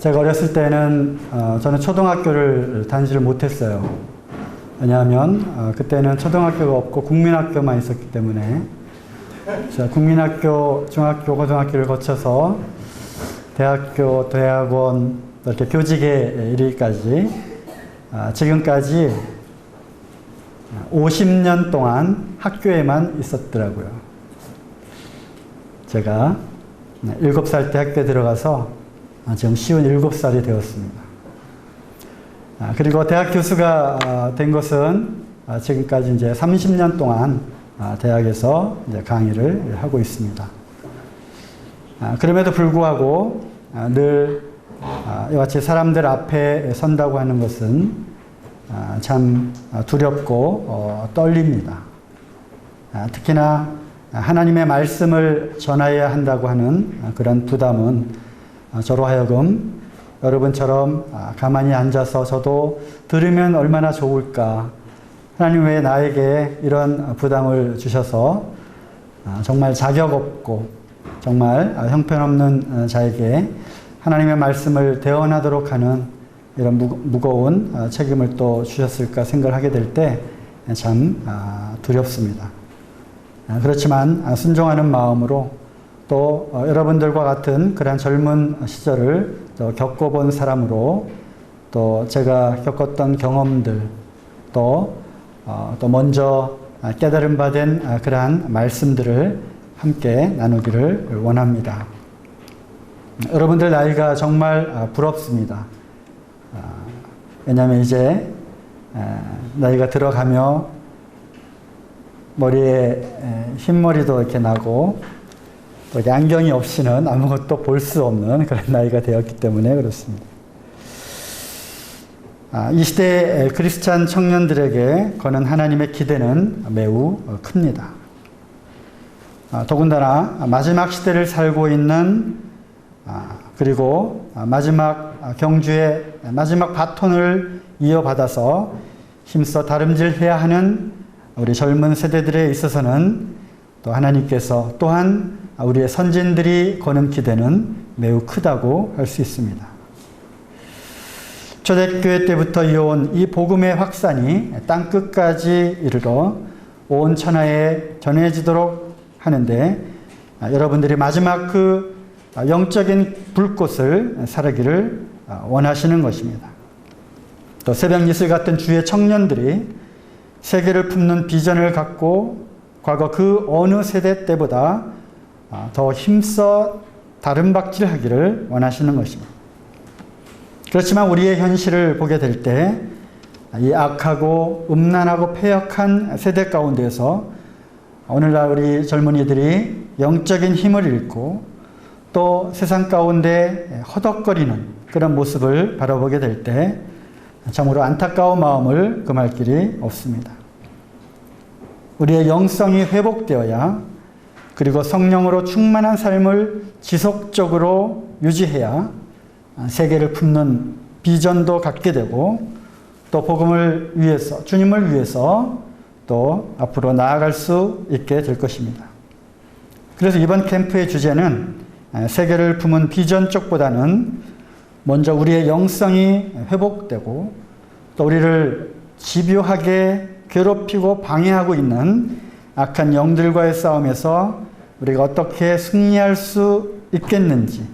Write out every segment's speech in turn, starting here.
제가 어렸을 때는 저는 초등학교를 다니지를 못했어요. 왜냐하면 그때는 초등학교가 없고 국민학교만 있었기 때문에 제가 국민학교, 중학교, 고등학교를 거쳐서 대학교, 대학원, 이렇게 교직에 이르기까지 지금까지 50년 동안 학교에만 있었더라고요. 제가 7살 때 학교에 들어가서 지금 57살이 되었습니다. 그리고 대학 교수가 된 것은 지금까지 이제 30년 동안 대학에서 이제 강의를 하고 있습니다. 그럼에도 불구하고 늘 이와 같이 사람들 앞에 선다고 하는 것은 참 두렵고 떨립니다. 특히나 하나님의 말씀을 전해야 한다고 하는 그런 부담은 저로 하여금 여러분처럼 가만히 앉아서 저도 들으면 얼마나 좋을까. 하나님 왜 나에게 이런 부담을 주셔서 정말 자격 없고 정말 형편없는 자에게 하나님의 말씀을 대언하도록 하는 이런 무거운 책임을 또 주셨을까 생각을 하게 될 때 참 두렵습니다. 그렇지만 순종하는 마음으로 또 여러분들과 같은 그런 젊은 시절을 또 겪어본 사람으로 또 제가 겪었던 경험들 또 먼저 깨달음 받은 그러한 말씀들을 함께 나누기를 원합니다. 여러분들 나이가 정말 부럽습니다. 왜냐하면 이제 나이가 들어가며 머리에 흰머리도 이렇게 나고 또 안경이 없이는 아무것도 볼 수 없는 그런 나이가 되었기 때문에 그렇습니다. 이 시대의 크리스찬 청년들에게 거는 하나님의 기대는 매우 큽니다. 더군다나 마지막 시대를 살고 있는 그리고 마지막 경주의 마지막 바톤을 이어받아서 힘써 다름질해야 하는 우리 젊은 세대들에 있어서는 또 하나님께서 또한 우리의 선진들이 거는 기대는 매우 크다고 할 수 있습니다. 초대교회 때부터 이어온 이 복음의 확산이 땅끝까지 이르러 온 천하에 전해지도록 하는데 여러분들이 마지막 그 영적인 불꽃을 사르기를 원하시는 것입니다. 또 새벽 이슬 같은 주의 청년들이 세계를 품는 비전을 갖고 과거 그 어느 세대 때보다 더 힘써 다름박질하기를 원하시는 것입니다. 그렇지만 우리의 현실을 보게 될 때 이 악하고 음란하고 패역한 세대 가운데서 오늘날 우리 젊은이들이 영적인 힘을 잃고 또 세상 가운데 허덕거리는 그런 모습을 바라보게 될 때 참으로 안타까운 마음을 금할 길이 없습니다. 우리의 영성이 회복되어야 그리고 성령으로 충만한 삶을 지속적으로 유지해야 세계를 품는 비전도 갖게 되고 또 복음을 위해서 주님을 위해서 또 앞으로 나아갈 수 있게 될 것입니다. 그래서 이번 캠프의 주제는 세계를 품은 비전 쪽보다는 먼저 우리의 영성이 회복되고 또 우리를 집요하게 괴롭히고 방해하고 있는 악한 영들과의 싸움에서 우리가 어떻게 승리할 수 있겠는지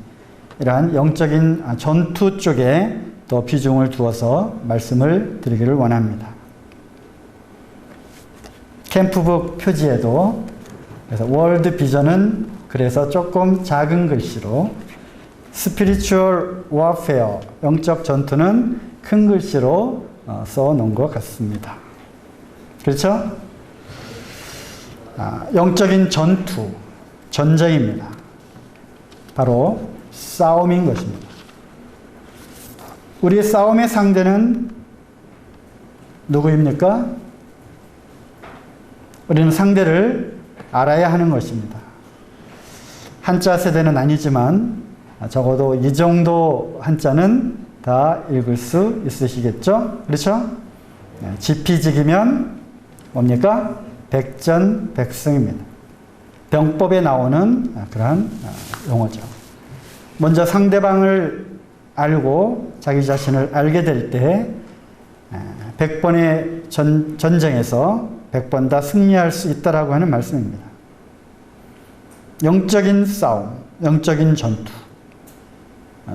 이러한 영적인 전투 쪽에 더 비중을 두어서 말씀을 드리기를 원합니다. 캠프북 표지에도 그래서 월드 비전은 그래서 조금 작은 글씨로 스피리추얼 워페어 영적 전투는 큰 글씨로 써 놓은 것 같습니다. 그렇죠? 영적인 전투, 전쟁입니다. 바로 싸움인 것입니다. 우리의 싸움의 상대는 누구입니까? 우리는 상대를 알아야 하는 것입니다. 한자 세대는 아니지만 적어도 이 정도 한자는 다 읽을 수 있으시겠죠? 그렇죠? 지피지기면 뭡니까? 백전백승입니다. 병법에 나오는 그러한 용어죠. 먼저 상대방을 알고 자기 자신을 알게 될 때 100번의 전쟁에서 100번 다 승리할 수 있다라고 하는 말씀입니다. 영적인 싸움, 영적인 전투.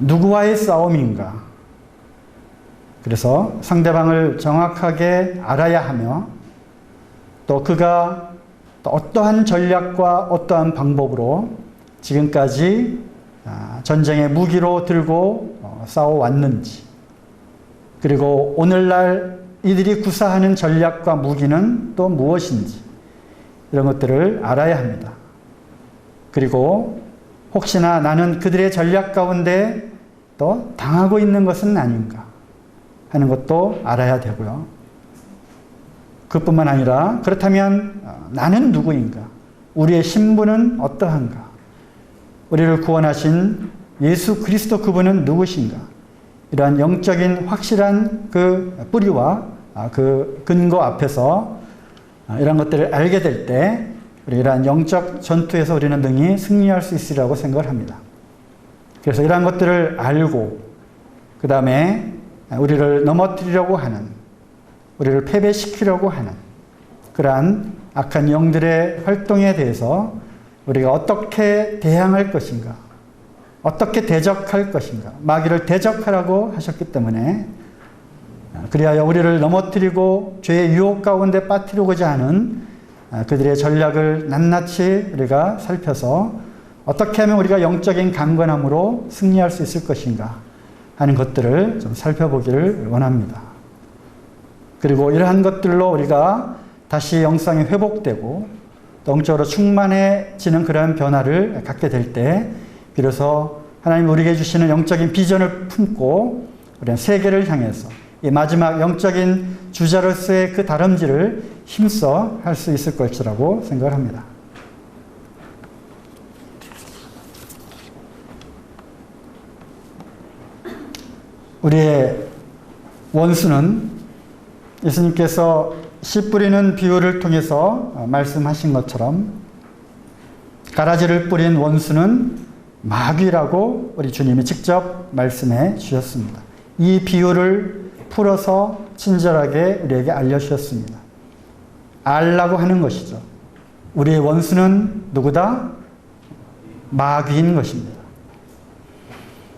누구와의 싸움인가? 그래서 상대방을 정확하게 알아야 하며 또 그가 또 어떠한 전략과 어떠한 방법으로 지금까지 전쟁의 무기로 들고 싸워왔는지, 그리고 오늘날 이들이 구사하는 전략과 무기는 또 무엇인지, 이런 것들을 알아야 합니다. 그리고 혹시나 나는 그들의 전략 가운데 또 당하고 있는 것은 아닌가 하는 것도 알아야 되고요. 그뿐만 아니라 그렇다면 나는 누구인가? 우리의 신분은 어떠한가? 우리를 구원하신 예수 그리스도 그분은 누구신가? 이러한 영적인 확실한 그 뿌리와 그 근거 앞에서 이런 것들을 알게 될 때 우리 이러한 영적 전투에서 우리는 능히 승리할 수 있으리라고 생각을 합니다. 그래서 이러한 것들을 알고 그 다음에 우리를 넘어뜨리려고 하는, 우리를 패배시키려고 하는 그러한 악한 영들의 활동에 대해서 우리가 어떻게 대항할 것인가, 어떻게 대적할 것인가, 마귀를 대적하라고 하셨기 때문에 그리하여 우리를 넘어뜨리고 죄의 유혹 가운데 빠뜨리고자 하는 그들의 전략을 낱낱이 우리가 살펴서 어떻게 하면 우리가 영적인 강건함으로 승리할 수 있을 것인가 하는 것들을 좀 살펴보기를 원합니다. 그리고 이러한 것들로 우리가 다시 영성이 회복되고 영적으로 충만해지는 그러한 변화를 갖게 될 때 비로소 하나님 우리에게 주시는 영적인 비전을 품고 우리는 세계를 향해서 이 마지막 영적인 주자로서의 그 다름질을 힘써 할 수 있을 것이라고 생각을 합니다. 우리의 원수는 예수님께서 씨 뿌리는 비유를 통해서 말씀하신 것처럼 가라지를 뿌린 원수는 마귀라고 우리 주님이 직접 말씀해 주셨습니다. 이 비유를 풀어서 친절하게 우리에게 알려주셨습니다. 알라고 하는 것이죠. 우리의 원수는 누구다? 마귀인 것입니다.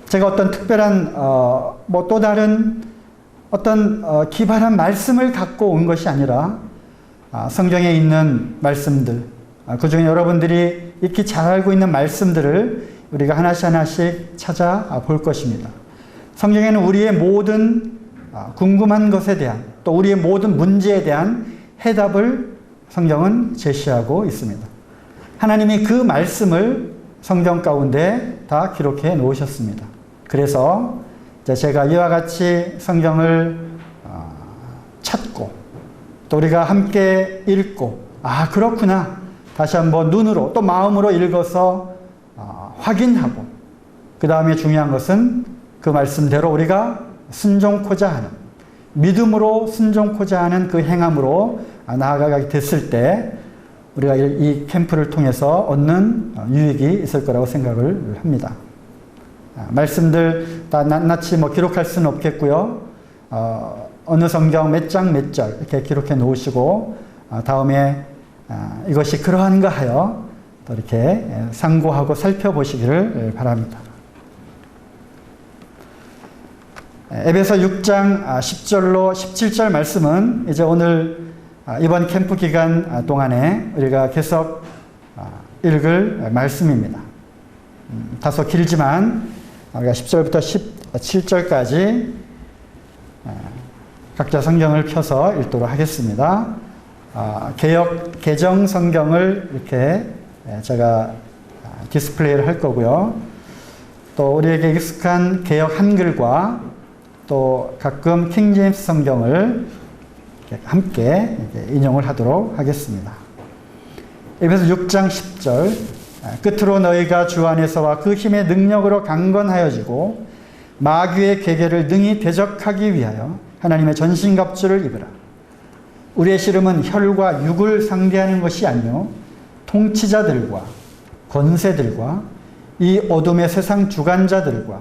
제가 어떤 특별한 또 다른 어떤 기발한 말씀을 갖고 온 것이 아니라 성경에 있는 말씀들, 그중에 여러분들이 익히 잘 알고 있는 말씀들을 우리가 하나씩 하나씩 찾아볼 것입니다. 성경에는 우리의 모든 궁금한 것에 대한, 또 우리의 모든 문제에 대한 해답을 성경은 제시하고 있습니다. 하나님이 그 말씀을 성경 가운데 다 기록해 놓으셨습니다. 그래서 제가 이와 같이 성경을 찾고 또 우리가 함께 읽고 그렇구나 다시 한번 눈으로 또 마음으로 읽어서 확인하고 그 다음에 중요한 것은 그 말씀대로 우리가 순종코자 하는, 믿음으로 순종코자 하는 그 행함으로 나아가게 됐을 때 우리가 이 캠프를 통해서 얻는 유익이 있을 거라고 생각을 합니다. 말씀들 다 낱낱이 기록할 수는 없겠고요. 어느 성경 몇 장 몇 절 이렇게 기록해 놓으시고 다음에 이것이 그러한가 하여 또 이렇게 상고하고 살펴보시기를 바랍니다. 에베소 6장 10절로 17절 말씀은 이제 오늘 이번 캠프 기간 동안에 우리가 계속 읽을 말씀입니다. 다소 길지만 우리가 10절부터 17절까지 각자 성경을 펴서 읽도록 하겠습니다. 개정 성경을 이렇게 제가 디스플레이를 할 거고요. 또 우리에게 익숙한 개역 한글과 또 가끔 킹제임스 성경을 함께 인용을 하도록 하겠습니다. 에베소 6장 10절 끝으로 너희가 주 안에서와 그 힘의 능력으로 강건하여지고 마귀의 계계를 능히 대적하기 위하여 하나님의 전신갑주를 입으라. 우리의 씨름은 혈과 육을 상대하는 것이 아니요 통치자들과 권세들과 이 어둠의 세상 주관자들과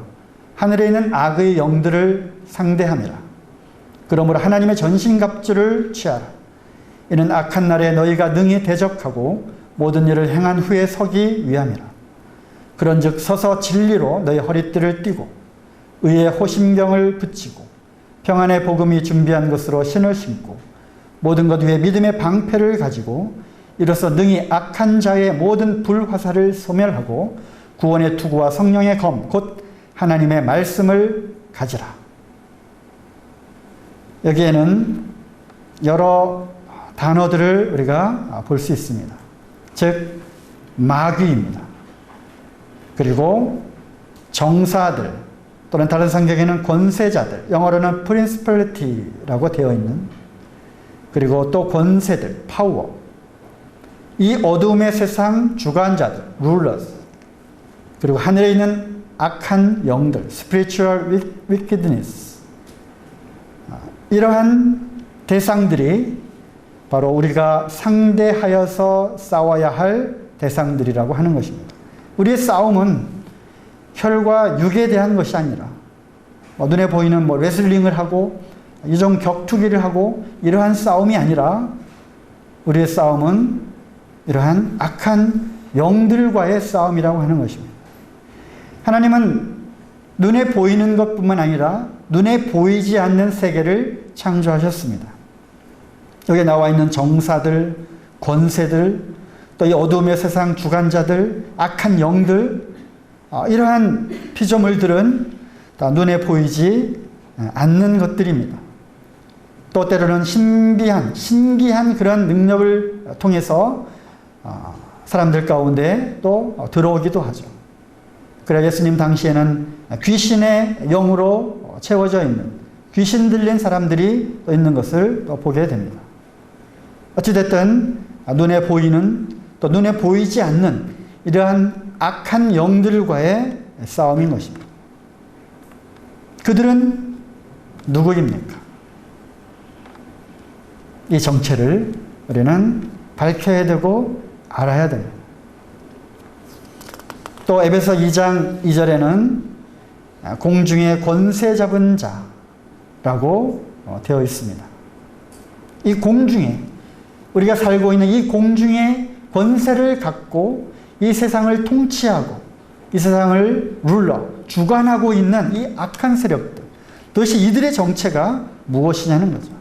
하늘에 있는 악의 영들을 상대함이라. 그러므로 하나님의 전신갑주를 취하라. 이는 악한 날에 너희가 능히 대적하고 모든 일을 행한 후에 서기 위함이라. 그런즉 서서 진리로 너희 허리띠를 띠고 의의 호심경을 붙이고 평안의 복음이 준비한 것으로 신을 신고 모든 것 위에 믿음의 방패를 가지고 이로써 능히 악한 자의 모든 불화살을 소멸하고 구원의 투구와 성령의 검 곧 하나님의 말씀을 가지라. 여기에는 여러 단어들을 우리가 볼 수 있습니다. 즉 마귀입니다. 그리고 정사들 또는 다른 성경에는 권세자들, 영어로는 principality라고 되어 있는, 그리고 또 권세들, 파워, 이 어둠의 세상 주관자들, rulers, 그리고 하늘에 있는 악한 영들, spiritual wickedness, 이러한 대상들이 바로 우리가 상대하여서 싸워야 할 대상들이라고 하는 것입니다. 우리의 싸움은 혈과 육에 대한 것이 아니라 눈에 보이는 레슬링을 하고 이종 격투기를 하고 이러한 싸움이 아니라 우리의 싸움은 이러한 악한 영들과의 싸움이라고 하는 것입니다. 하나님은 눈에 보이는 것뿐만 아니라 눈에 보이지 않는 세계를 창조하셨습니다. 여기에 나와 있는 정사들, 권세들, 또 이 어두움의 세상 주관자들, 악한 영들, 이러한 피조물들은 다 눈에 보이지 않는 것들입니다. 또 때로는 신기한 그런 능력을 통해서 사람들 가운데 또 들어오기도 하죠. 그래 예수님 당시에는 귀신의 영으로 채워져 있는, 귀신 들린 사람들이 있는 것을 또 보게 됩니다. 어찌됐든 눈에 보이는 또 눈에 보이지 않는 이러한 악한 영들과의 싸움인 것입니다. 그들은 누구입니까? 이 정체를 우리는 밝혀야 되고 알아야 됩니다. 또 에베소 2장 2절에는 공중의 권세 잡은 자라고 되어 있습니다. 이 공중에, 우리가 살고 있는 이 공중의 권세를 갖고 이 세상을 통치하고 이 세상을 주관하고 있는 이 악한 세력들, 도대체 이들의 정체가 무엇이냐는 거죠.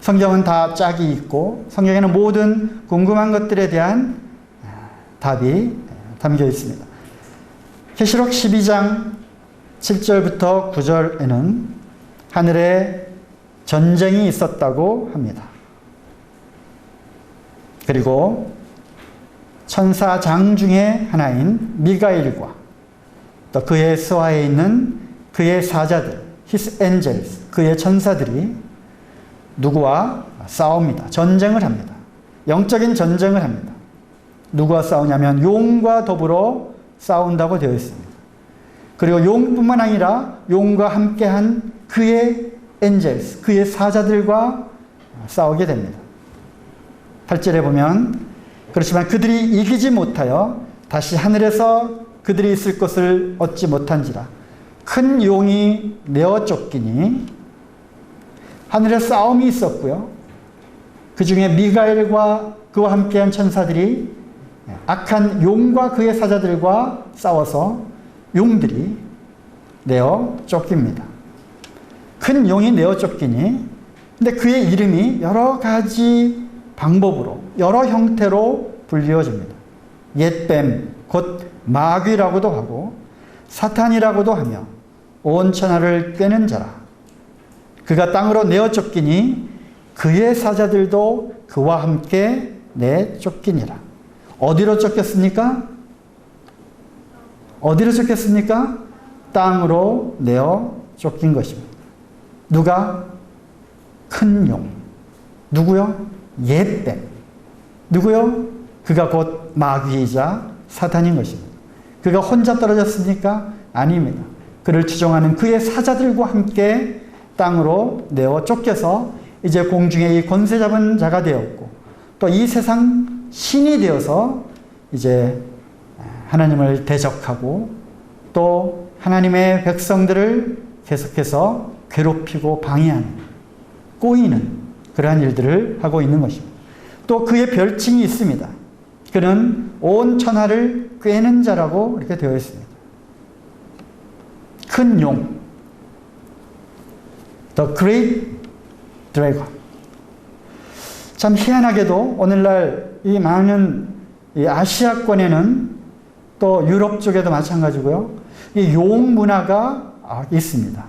성경은 다 짝이 있고 성경에는 모든 궁금한 것들에 대한 답이 담겨 있습니다. 계시록 12장 7절부터 9절에는 하늘에 전쟁이 있었다고 합니다. 그리고 천사장 중에 하나인 미가엘과 또 그의 수하에 있는 그의 사자들, his angels, 그의 천사들이 누구와 싸웁니다. 전쟁을 합니다. 영적인 전쟁을 합니다. 누구와 싸우냐면 용과 더불어 싸운다고 되어 있습니다. 그리고 용뿐만 아니라 용과 함께한 그의 angels, 그의 사자들과 싸우게 됩니다. 8절에 보면 그렇지만 그들이 이기지 못하여 다시 하늘에서 그들이 있을 것을 얻지 못한지라 큰 용이 내어 쫓기니, 하늘에 싸움이 있었고요. 그 중에 미가엘과 그와 함께한 천사들이 악한 용과 그의 사자들과 싸워서 용들이 내어 쫓깁니다. 큰 용이 내어 쫓기니, 근데 그의 이름이 여러 가지 방법으로 여러 형태로 불리워집니다. 옛뱀, 곧 마귀라고도 하고 사탄이라고도 하며 온 천하를 꿰는 자라. 그가 땅으로 내어 쫓기니 그의 사자들도 그와 함께 내쫓기니라. 어디로 쫓겼습니까? 어디로 쫓겼습니까? 땅으로 내어 쫓긴 것입니다. 누가? 큰 용. 누구요? 옛뱀. 누구요? 그가 곧 마귀이자 사탄인 것입니다. 그가 혼자 떨어졌습니까? 아닙니다. 그를 추종하는 그의 사자들과 함께 땅으로 내어 쫓겨서 이제 공중에 이 권세 잡은 자가 되었고, 또 이 세상 신이 되어서 이제 하나님을 대적하고 또 하나님의 백성들을 계속해서 괴롭히고 방해하는, 꼬이는 그러한 일들을 하고 있는 것입니다. 또 그의 별칭이 있습니다. 그는 온 천하를 꿰는 자라고 이렇게 되어 있습니다. 큰 용, The Great Dragon. 참 희한하게도 오늘날 이 많은 이 아시아권에는 또 유럽 쪽에도 마찬가지고요. 이 용 문화가 있습니다.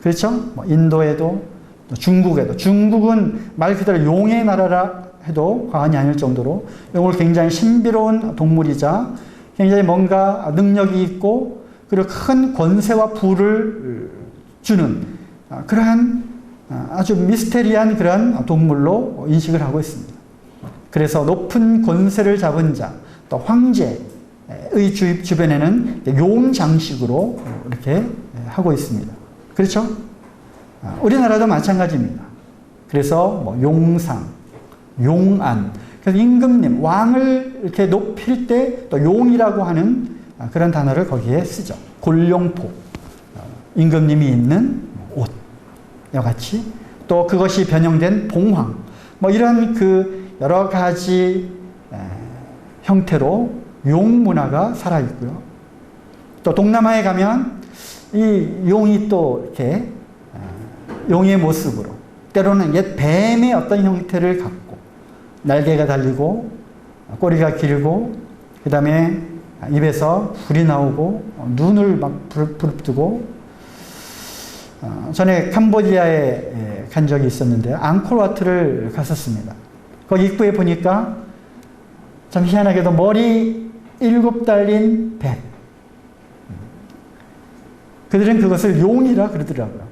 그렇죠? 뭐 인도에도 또 중국에도. 중국은 말 그대로 용의 나라라 해도 과언이 아닐 정도로 용을 굉장히 신비로운 동물이자 굉장히 뭔가 능력이 있고 그리고 큰 권세와 부를 주는 그러한 아주 미스테리한 그런 동물로 인식을 하고 있습니다. 그래서 높은 권세를 잡은 자, 또 황제의 주변에는 용 장식으로 이렇게 하고 있습니다. 그렇죠? 우리나라도 마찬가지입니다. 그래서 뭐 용상, 용안, 그래서 임금님, 왕을 이렇게 높일 때 또 용이라고 하는 그런 단어를 거기에 쓰죠. 골룡포, 임금님이 입는 옷, 이와 같이 또 그것이 변형된 봉황, 뭐 이런 그 여러 가지 형태로 용 문화가 살아있고요. 또 동남아에 가면 이 용이 또 이렇게 용의 모습으로 때로는 옛 뱀의 어떤 형태를 갖고 날개가 달리고 꼬리가 길고 그 다음에 입에서 불이 나오고 눈을 막 부릅뜨고 전에 캄보디아에 간 적이 있었는데요. 앙코르와트를 갔었습니다. 거기 입구에 보니까 참 희한하게도 머리 7 달린 뱀. 그들은 그것을 용이라 그러더라고요.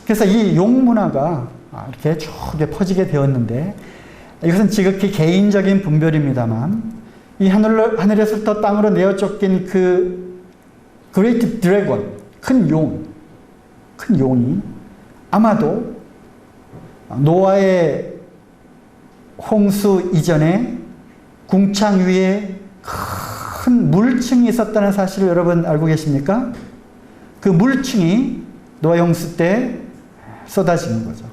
그래서 이 용 문화가 이렇게 쭉 퍼지게 되었는데 이것은 지극히 개인적인 분별입니다만 이 하늘에서부터 땅으로 내어 쫓긴 그 그레이트 드래곤, 큰 용이 아마도 노아의 홍수 이전에 궁창 위에 큰 물층이 있었다는 사실을 여러분 알고 계십니까? 그 물층이 노아 홍수 때 쏟아지는 거죠.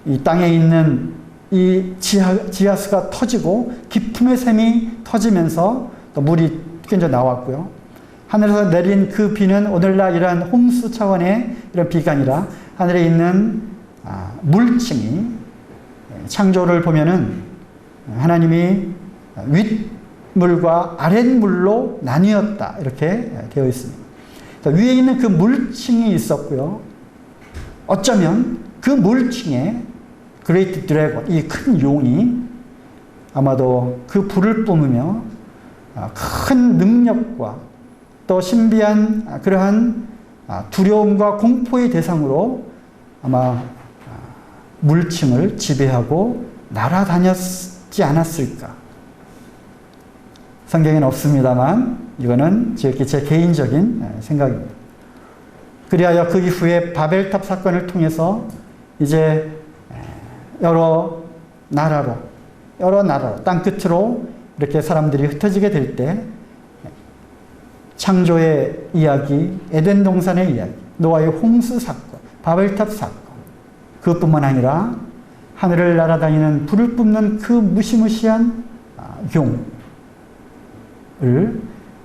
이 땅에 있는 이 지하수가 터지고 깊음의 샘이 터지면서 또 물이 뀌어져 나왔고요. 하늘에서 내린 그 비는 오늘날 이러한 홍수 차원의 이런 비가 아니라 하늘에 있는 물층이 창조를 보면은 하나님이 윗물과 아랫물로 나뉘었다 이렇게 되어 있습니다. 위에 있는 그 물층이 있었고요. 어쩌면 그 물층에 그레이트 드래곤, 이 큰 용이 아마도 그 불을 뿜으며 큰 능력과 또 신비한 그러한 두려움과 공포의 대상으로 아마 물층을 지배하고 날아다녔지 않았을까. 성경에는 없습니다만 이거는 제 개인적인 생각입니다. 그리하여 그 이후에 바벨탑 사건을 통해서 이제 여러 나라로 땅끝으로 이렇게 사람들이 흩어지게 될 때 창조의 이야기, 에덴 동산의 이야기, 노아의 홍수 사건, 바벨탑 사건, 그것뿐만 아니라 하늘을 날아다니는 불을 뿜는 그 무시무시한 용을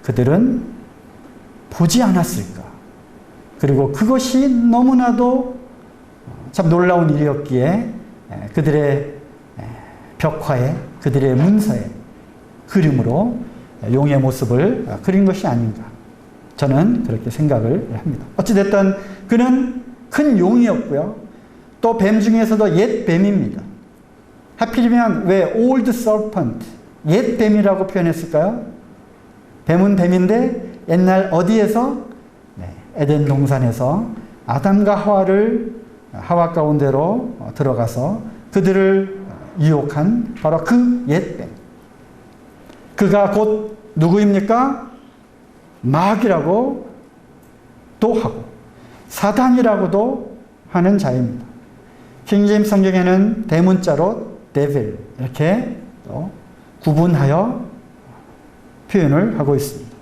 그들은 보지 않았을까. 그리고 그것이 너무나도 참 놀라운 일이었기에 그들의 벽화에, 그들의 문서에 그림으로 용의 모습을 그린 것이 아닌가. 저는 그렇게 생각을 합니다. 어찌됐든 그는 큰 용이었고요. 또 뱀 중에서도 옛 뱀입니다. 하필이면 왜 old serpent, 옛 뱀이라고 표현했을까요? 뱀은 뱀인데 옛날 어디에서? 에덴 동산에서 아담과 하와 가운데로 들어가서 그들을 유혹한 바로 그 옛 뱀. 그가 곧 누구입니까? 마귀라고도 하고 사단이라고도 하는 자입니다. 킹제임스 성경에는 대문자로 devil 이렇게 또 구분하여 표현을 하고 있습니다.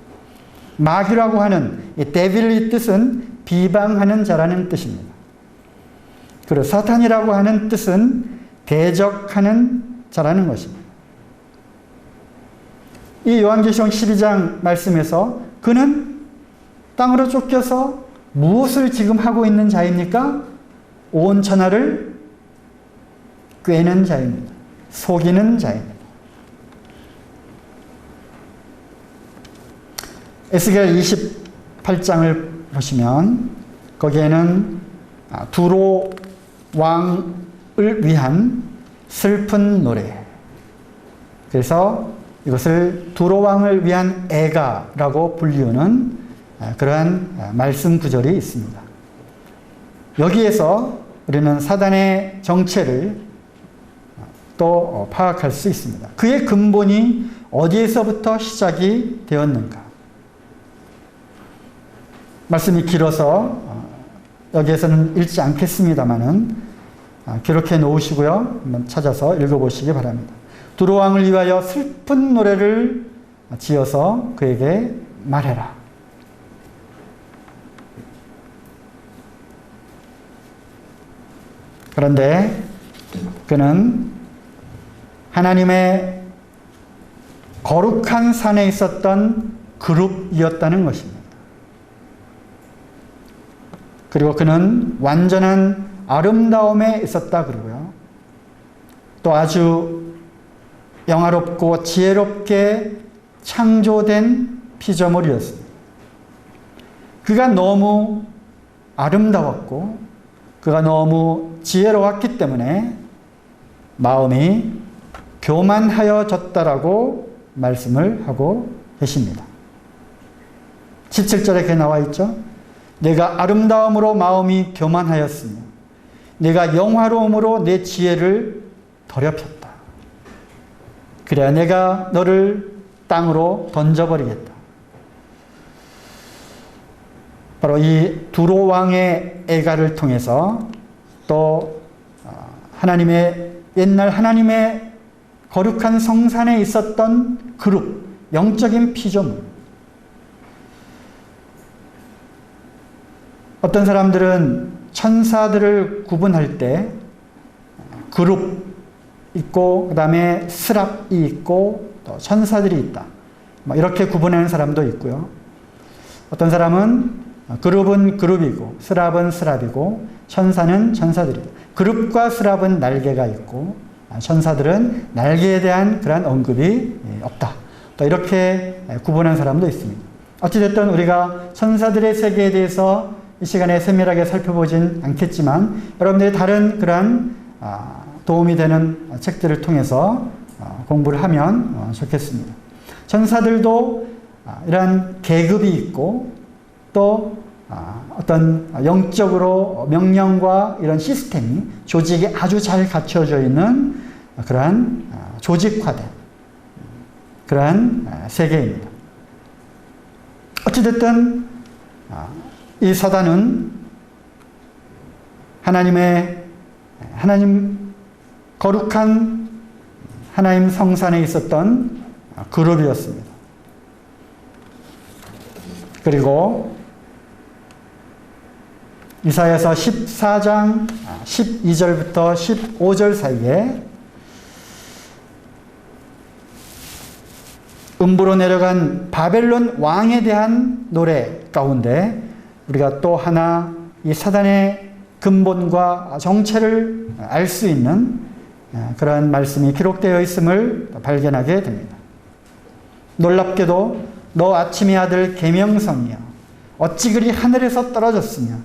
마귀라고 하는 이 데빌의 뜻은 비방하는 자라는 뜻입니다. 그리고 사탄이라고 하는 뜻은 대적하는 자라는 것입니다. 이 요한계시록 12장 말씀에서 그는 땅으로 쫓겨서 무엇을 지금 하고 있는 자입니까? 온 천하를 꿰는 자입니다. 속이는 자입니다. 에스겔 28장을 보시면 거기에는 두로 왕을 위한 슬픈 노래, 그래서 이것을 두로 왕을 위한 애가라고 불리우는 그러한 말씀 구절이 있습니다. 여기에서 우리는 사단의 정체를 또 파악할 수 있습니다. 그의 근본이 어디에서부터 시작이 되었는가? 말씀이 길어서 여기에서는 읽지 않겠습니다만은 기록해 놓으시고요. 한번 찾아서 읽어보시기 바랍니다. 두로 왕을 위하여 슬픈 노래를 지어서 그에게 말해라. 그런데 그는 하나님의 거룩한 산에 있었던 그룹이었다는 것입니다. 그리고 그는 완전한 아름다움에 있었다 그러고요. 또 아주 영화롭고 지혜롭게 창조된 피조물이었습니다. 그가 너무 아름다웠고 그가 너무 지혜로웠기 때문에 마음이 교만하여졌다라고 말씀을 하고 계십니다. 17절에 그렇게 나와 있죠. 내가 아름다움으로 마음이 교만하였으며 내가 영화로움으로 내 지혜를 더럽혔다. 그래야 내가 너를 땅으로 던져버리겠다. 바로 이 두로 왕의 애가를 통해서 또 옛날 하나님의 거룩한 성산에 있었던 그룹, 영적인 피조물. 어떤 사람들은 천사들을 구분할 때 그룹 있고 그 다음에 스랍이 있고 또 천사들이 있다. 이렇게 구분하는 사람도 있고요. 어떤 사람은 그룹은 그룹이고 스랍은 스랍이고 천사는 천사들이다. 그룹과 스랍은 날개가 있고 천사들은 날개에 대한 그런 언급이 없다. 또 이렇게 구분하는 사람도 있습니다. 어찌됐든 우리가 천사들의 세계에 대해서 이 시간에 세밀하게 살펴보진 않겠지만 여러분들이 다른 그러한 도움이 되는 책들을 통해서 공부를 하면 좋겠습니다. 천사들도 이러한 계급이 있고 또 어떤 영적으로 명령과 이런 시스템이 조직에 아주 잘 갖춰져 있는 그러한 조직화된 그러한 세계입니다. 어찌됐든 이 사단은 하나님 거룩한 하나님 성산에 있었던 그룹이었습니다. 그리고 이사야서 14장 12절부터 15절 사이에 음부로 내려간 바벨론 왕에 대한 노래 가운데 우리가 또 하나 이 사단의 근본과 정체를 알 수 있는 그러한 말씀이 기록되어 있음을 발견하게 됩니다. 놀랍게도 너 아침의 아들 계명성이여 어찌 그리 하늘에서 떨어졌으며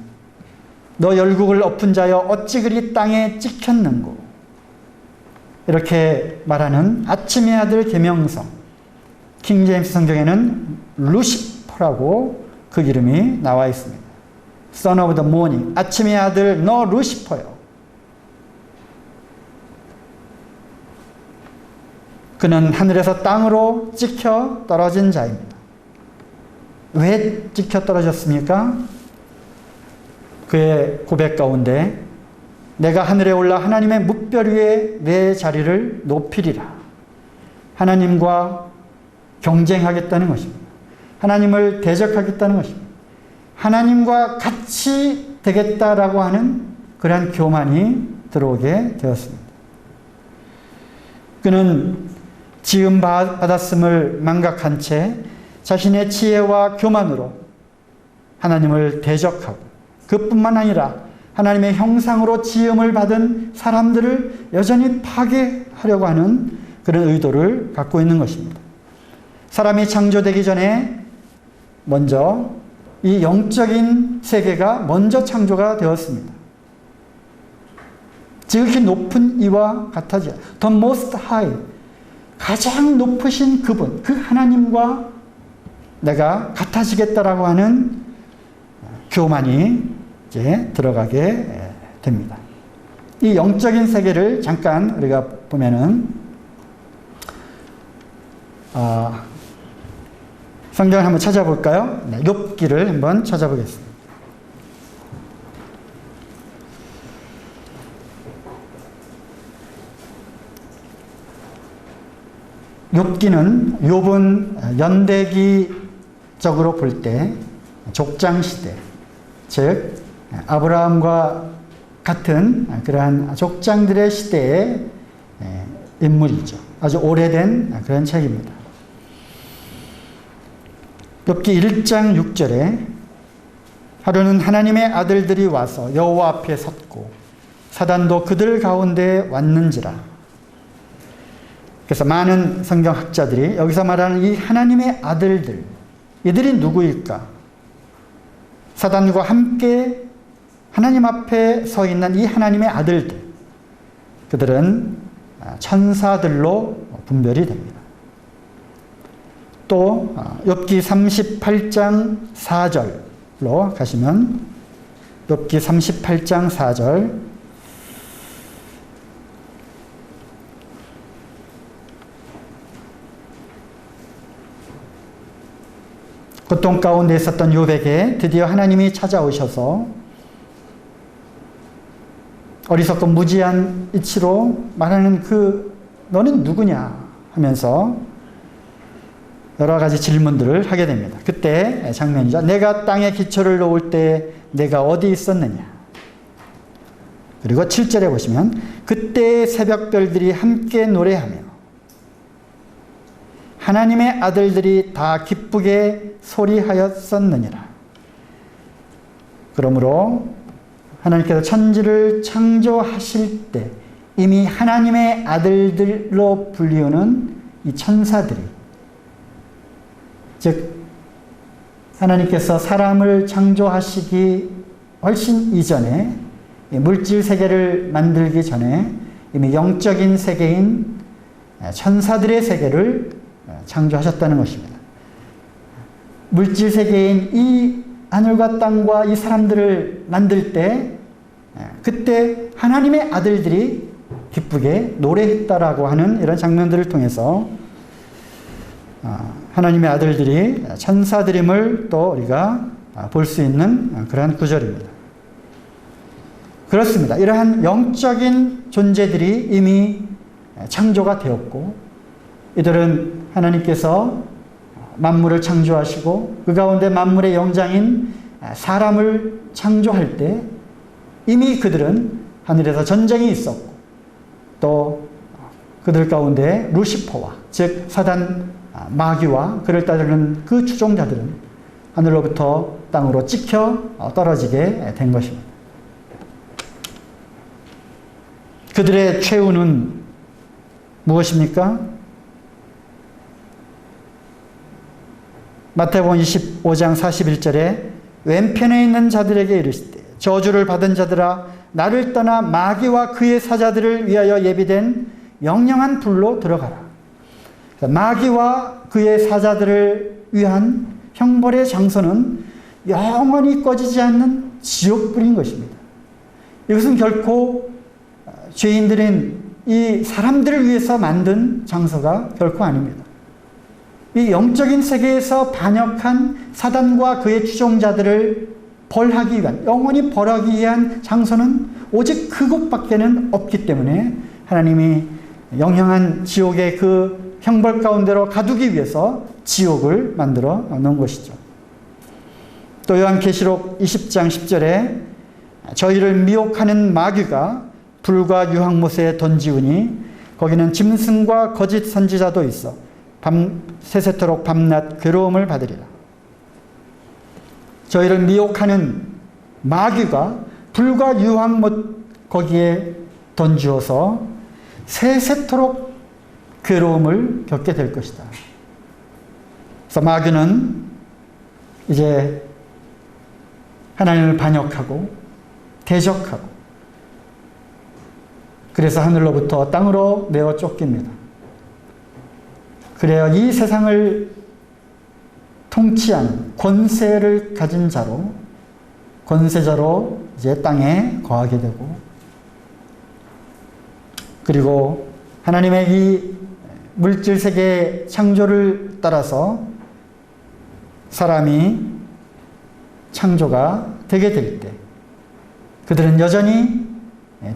너 열국을 엎은 자여 어찌 그리 땅에 찍혔는고. 이렇게 말하는 아침의 아들 계명성, 킹제임스 성경에는 루시퍼라고 그 이름이 나와 있습니다. Son of the morning, 아침의 아들 너 루시퍼요. 그는 하늘에서 땅으로 찍혀 떨어진 자입니다. 왜 찍혀 떨어졌습니까? 그의 고백 가운데 내가 하늘에 올라 하나님의 뭇별 위에 내 자리를 높이리라. 하나님과 경쟁하겠다는 것입니다. 하나님을 대적하겠다는 것입니다. 하나님과 같이 되겠다라고 하는 그러한 교만이 들어오게 되었습니다. 그는 지음 받았음을 망각한 채 자신의 지혜와 교만으로 하나님을 대적하고, 그뿐만 아니라 하나님의 형상으로 지음을 받은 사람들을 여전히 파괴하려고 하는 그런 의도를 갖고 있는 것입니다. 사람이 창조되기 전에 먼저 이 영적인 세계가 먼저 창조가 되었습니다. 지극히 높은 이와 같아지, The Most High, 가장 높으신 그분, 그 하나님과 내가 같아지겠다라고 하는 교만이 이제 들어가게 됩니다. 이 영적인 세계를 잠깐 우리가 보면은 성경을 한번 찾아볼까요? 네, 욥기를 한번 찾아보겠습니다. 욥기는 욥은 연대기적으로 볼 때 족장시대, 즉 아브라함과 같은 그러한 족장들의 시대의 인물이죠. 아주 오래된 그런 책입니다. 욥기 1장 6절에 하루는 하나님의 아들들이 와서 여호와 앞에 섰고 사단도 그들 가운데 왔는지라. 그래서 많은 성경학자들이 여기서 말하는 이 하나님의 아들들, 이들이 누구일까? 사단과 함께 하나님 앞에 서 있는 이 하나님의 아들들, 그들은 천사들로 분별이 됩니다. 또 욥기 38장 4절로 가시면 욥기 38장 4절, 고통 가운데 있었던 욥에게 드디어 하나님이 찾아오셔서 어리석고 무지한 이치로 말하는 너는 누구냐 하면서 여러 가지 질문들을 하게 됩니다. 그때 장면이죠. 내가 땅에 기초를 놓을 때 내가 어디 있었느냐. 그리고 7절에 보시면 그때의 새벽별들이 함께 노래하며 하나님의 아들들이 다 기쁘게 소리하였었느니라. 그러므로 하나님께서 천지를 창조하실 때 이미 하나님의 아들들로 불리우는 이 천사들이, 즉 하나님께서 사람을 창조하시기 훨씬 이전에, 물질 세계를 만들기 전에 이미 영적인 세계인 천사들의 세계를 창조하셨다는 것입니다. 물질 세계인 이 하늘과 땅과 이 사람들을 만들 때 그때 하나님의 아들들이 기쁘게 노래했다라고 하는 이런 장면들을 통해서 하나님의 아들들이 천사들임을 또 우리가 볼 수 있는 그러한 구절입니다. 그렇습니다. 이러한 영적인 존재들이 이미 창조가 되었고, 이들은 하나님께서 만물을 창조하시고 그 가운데 만물의 영장인 사람을 창조할 때 이미 그들은 하늘에서 전쟁이 있었고, 또 그들 가운데 루시퍼와, 즉 사단 마귀와 그를 따르는 그 추종자들은 하늘로부터 땅으로 찍혀 떨어지게 된 것입니다. 그들의 최후는 무엇입니까? 마태복음 25장 41절에 왼편에 있는 자들에게 이르시되 저주를 받은 자들아 나를 떠나 마귀와 그의 사자들을 위하여 예비된 영영한 불로 들어가라. 마귀와 그의 사자들을 위한 형벌의 장소는 영원히 꺼지지 않는 지옥불인 것입니다. 이것은 결코 죄인들인 이 사람들을 위해서 만든 장소가 결코 아닙니다. 이 영적인 세계에서 반역한 사단과 그의 추종자들을 벌하기 위한, 영원히 벌하기 위한 장소는 오직 그곳밖에는 없기 때문에 하나님이 영영한 지옥의 그 형벌 가운데로 가두기 위해서 지옥을 만들어 놓은 것이죠. 또 요한계시록 20장 10절에 저희를 미혹하는 마귀가 불과 유황못에 던지우니 거기는 짐승과 거짓 선지자도 있어 세세토록 밤낮 괴로움을 받으리라. 저희를 미혹하는 마귀가 불과 유황못 거기에 던지어서 세세토록 괴로움을 겪게 될 것이다. 그래서 마귀는 이제 하나님을 반역하고 대적하고 그래서 하늘로부터 땅으로 내어 쫓깁니다. 그래야 이 세상을 통치하는 권세를 가진 자로 권세자로 이제 땅에 거하게 되고 그리고 하나님의 이 물질 세계의 창조를 따라서 사람이 창조가 되게 될 때 그들은 여전히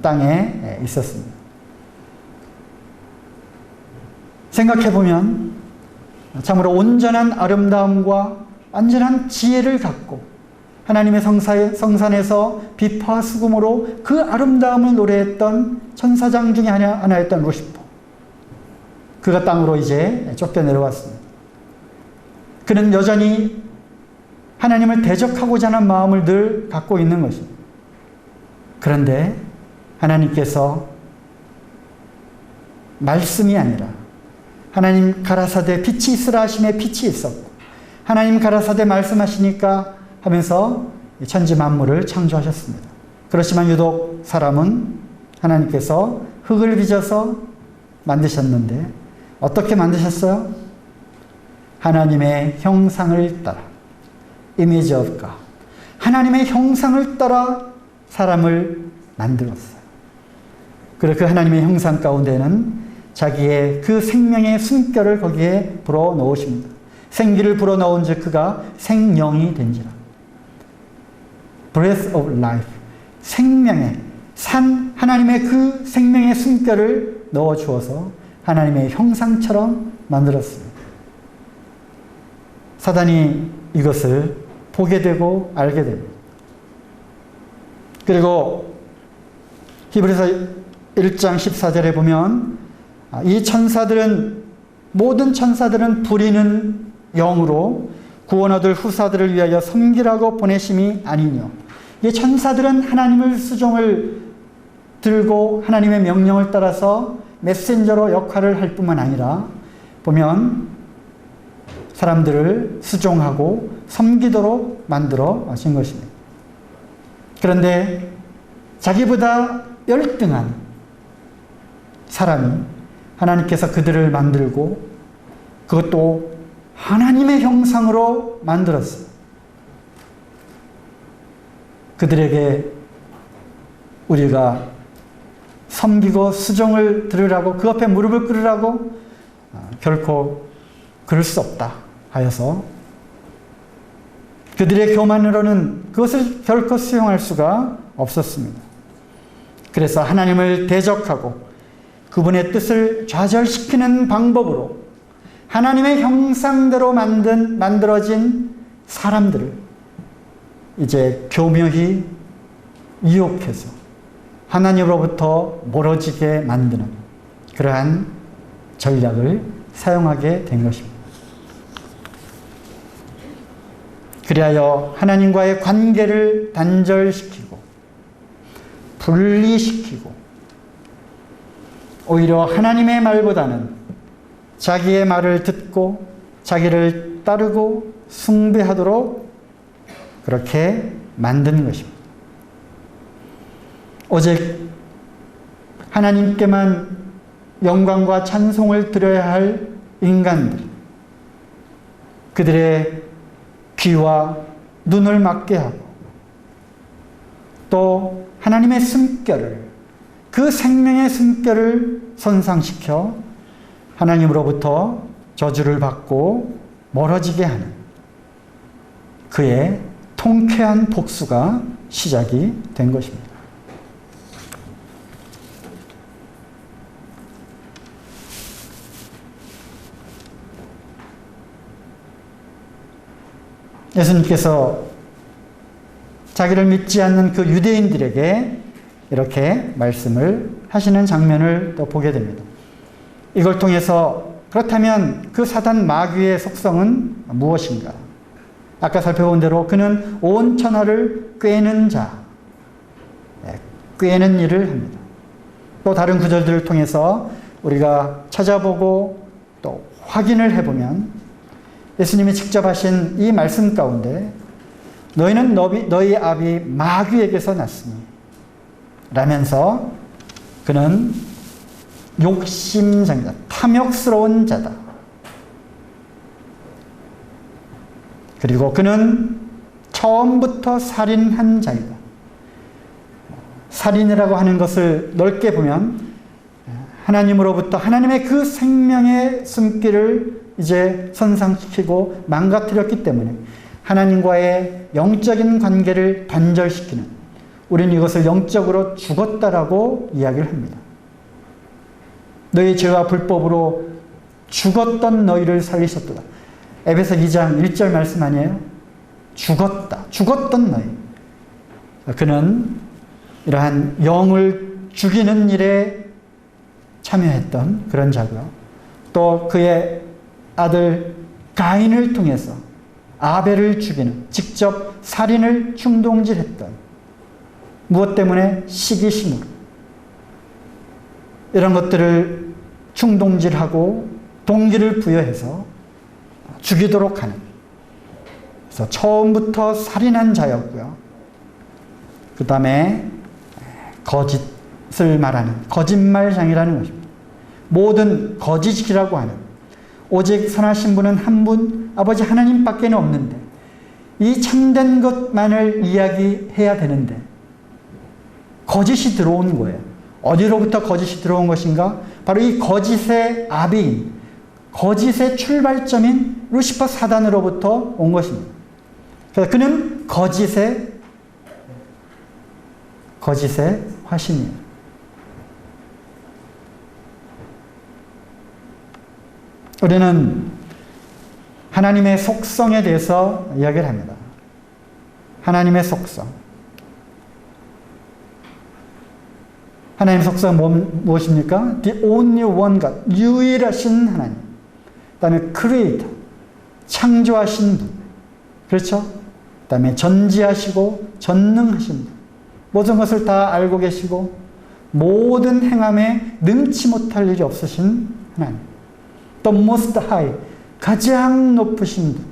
땅에 있었습니다. 생각해보면 참으로 온전한 아름다움과 완전한 지혜를 갖고 하나님의 성산에서 비파와 수금으로 그 아름다움을 노래했던 천사장 중에 하나였던 루시퍼. 그가 땅으로 이제 쫓겨내려왔습니다. 그는 여전히 하나님을 대적하고자 하는 마음을 늘 갖고 있는 것입니다. 그런데 하나님께서 말씀이 아니라 하나님 가라사대 빛이 있으라 하심에 빛이 있었고 하나님 가라사대 말씀하시니까 하면서 천지 만물을 창조하셨습니다. 그렇지만 유독 사람은 하나님께서 흙을 빚어서 만드셨는데 어떻게 만드셨어요? 하나님의 형상을 따라 image of God. 하나님의 형상을 따라 사람을 만들었어요. 그리고 그 하나님의 형상 가운데는 자기의 그 생명의 숨결을 거기에 불어 넣으십니다. 생기를 불어 넣은 즉 그가 생명이 된지라. breath of life. 생명의 하나님의 그 생명의 숨결을 넣어 주어서 하나님의 형상처럼 만들었습니다. 사단이 이것을 보게 되고 알게 됩니다. 그리고 히브리서 1장 14절에 보면 이 천사들은 모든 천사들은 부리는 영으로 구원 얻을 후사들을 위하여 섬기라고 보내심이 아니뇨. 이 천사들은 하나님의 수종을 들고 하나님의 명령을 따라서 메신저로 역할을 할 뿐만 아니라 보면 사람들을 수종하고 섬기도록 만들어 하신 것입니다. 그런데 자기보다 열등한 사람이 하나님께서 그들을 만들고 그것도 하나님의 형상으로 만들었어요. 그들에게 우리가 섬기고 수종을 들으라고 그 앞에 무릎을 꿇으라고 결코 그럴 수 없다 하여서 그들의 교만으로는 그것을 결코 수용할 수가 없었습니다. 그래서 하나님을 대적하고 그분의 뜻을 좌절시키는 방법으로 하나님의 형상대로 만들어진 사람들을 이제 교묘히 유혹해서 하나님으로부터 멀어지게 만드는 그러한 전략을 사용하게 된 것입니다. 그리하여 하나님과의 관계를 단절시키고 분리시키고 오히려 하나님의 말보다는 자기의 말을 듣고 자기를 따르고 숭배하도록 그렇게 만든 것입니다. 오직 하나님께만 영광과 찬송을 드려야 할 인간들, 그들의 귀와 눈을 막게 하고 또 하나님의 숨결을 그 생명의 숨결을 손상시켜 하나님으로부터 저주를 받고 멀어지게 하는 그의 통쾌한 복수가 시작이 된 것입니다. 예수님께서 자기를 믿지 않는 그 유대인들에게 이렇게 말씀을 하시는 장면을 또 보게 됩니다. 이걸 통해서 그렇다면 그 사단 마귀의 속성은 무엇인가? 아까 살펴본 대로 그는 온 천하를 꿰는 자, 꿰는 일을 합니다. 또 다른 구절들을 통해서 우리가 찾아보고 또 확인을 해보면 예수님이 직접 하신 이 말씀 가운데 너희는 너희 아비 마귀에게서 났으니 라면서 그는 욕심장이다. 탐욕스러운 자다. 그리고 그는 처음부터 살인한 자이다. 살인이라고 하는 것을 넓게 보면 하나님으로부터 하나님의 그 생명의 숨길을 이제 손상시키고 망가뜨렸기 때문에 하나님과의 영적인 관계를 단절시키는, 우리는 이것을 영적으로 죽었다라고 이야기를 합니다. 너희 죄와 불법으로 죽었던 너희를 살리셨도다. 에베소 2장 1절 말씀 아니에요? 죽었다. 죽었던 너희. 그는 이러한 영을 죽이는 일에 참여했던 그런 자고요. 또 그의 아들 가인을 통해서 아벨을 죽이는, 직접 살인을 충동질했던, 무엇 때문에? 시기심으로. 이런 것들을 충동질하고 동기를 부여해서 죽이도록 하는, 그래서 처음부터 살인한 자였고요. 그 다음에 거짓을 말하는 거짓말장이라는 것입니다. 모든 거짓이라고 하는, 오직 선하신 분은 한 분, 아버지 하나님밖에 없는데 이 참된 것만을 이야기해야 되는데 거짓이 들어온 거예요. 어디로부터 거짓이 들어온 것인가? 바로 이 거짓의 아비인, 거짓의 출발점인 루시퍼 사단으로부터 온 것입니다. 그래서 그는 거짓의 화신이에요. 우리는 하나님의 속성에 대해서 이야기를 합니다. 하나님의 속성. 하나님의 속성은 무엇입니까? The only one God. 유일하신 하나님. 그 다음에 Creator. 창조하신 분. 그렇죠? 그 다음에 전지하시고 전능하신 분. 모든 것을 다 알고 계시고 모든 행함에 능치 못할 일이 없으신 하나님. The most high. 가장 높으신 분.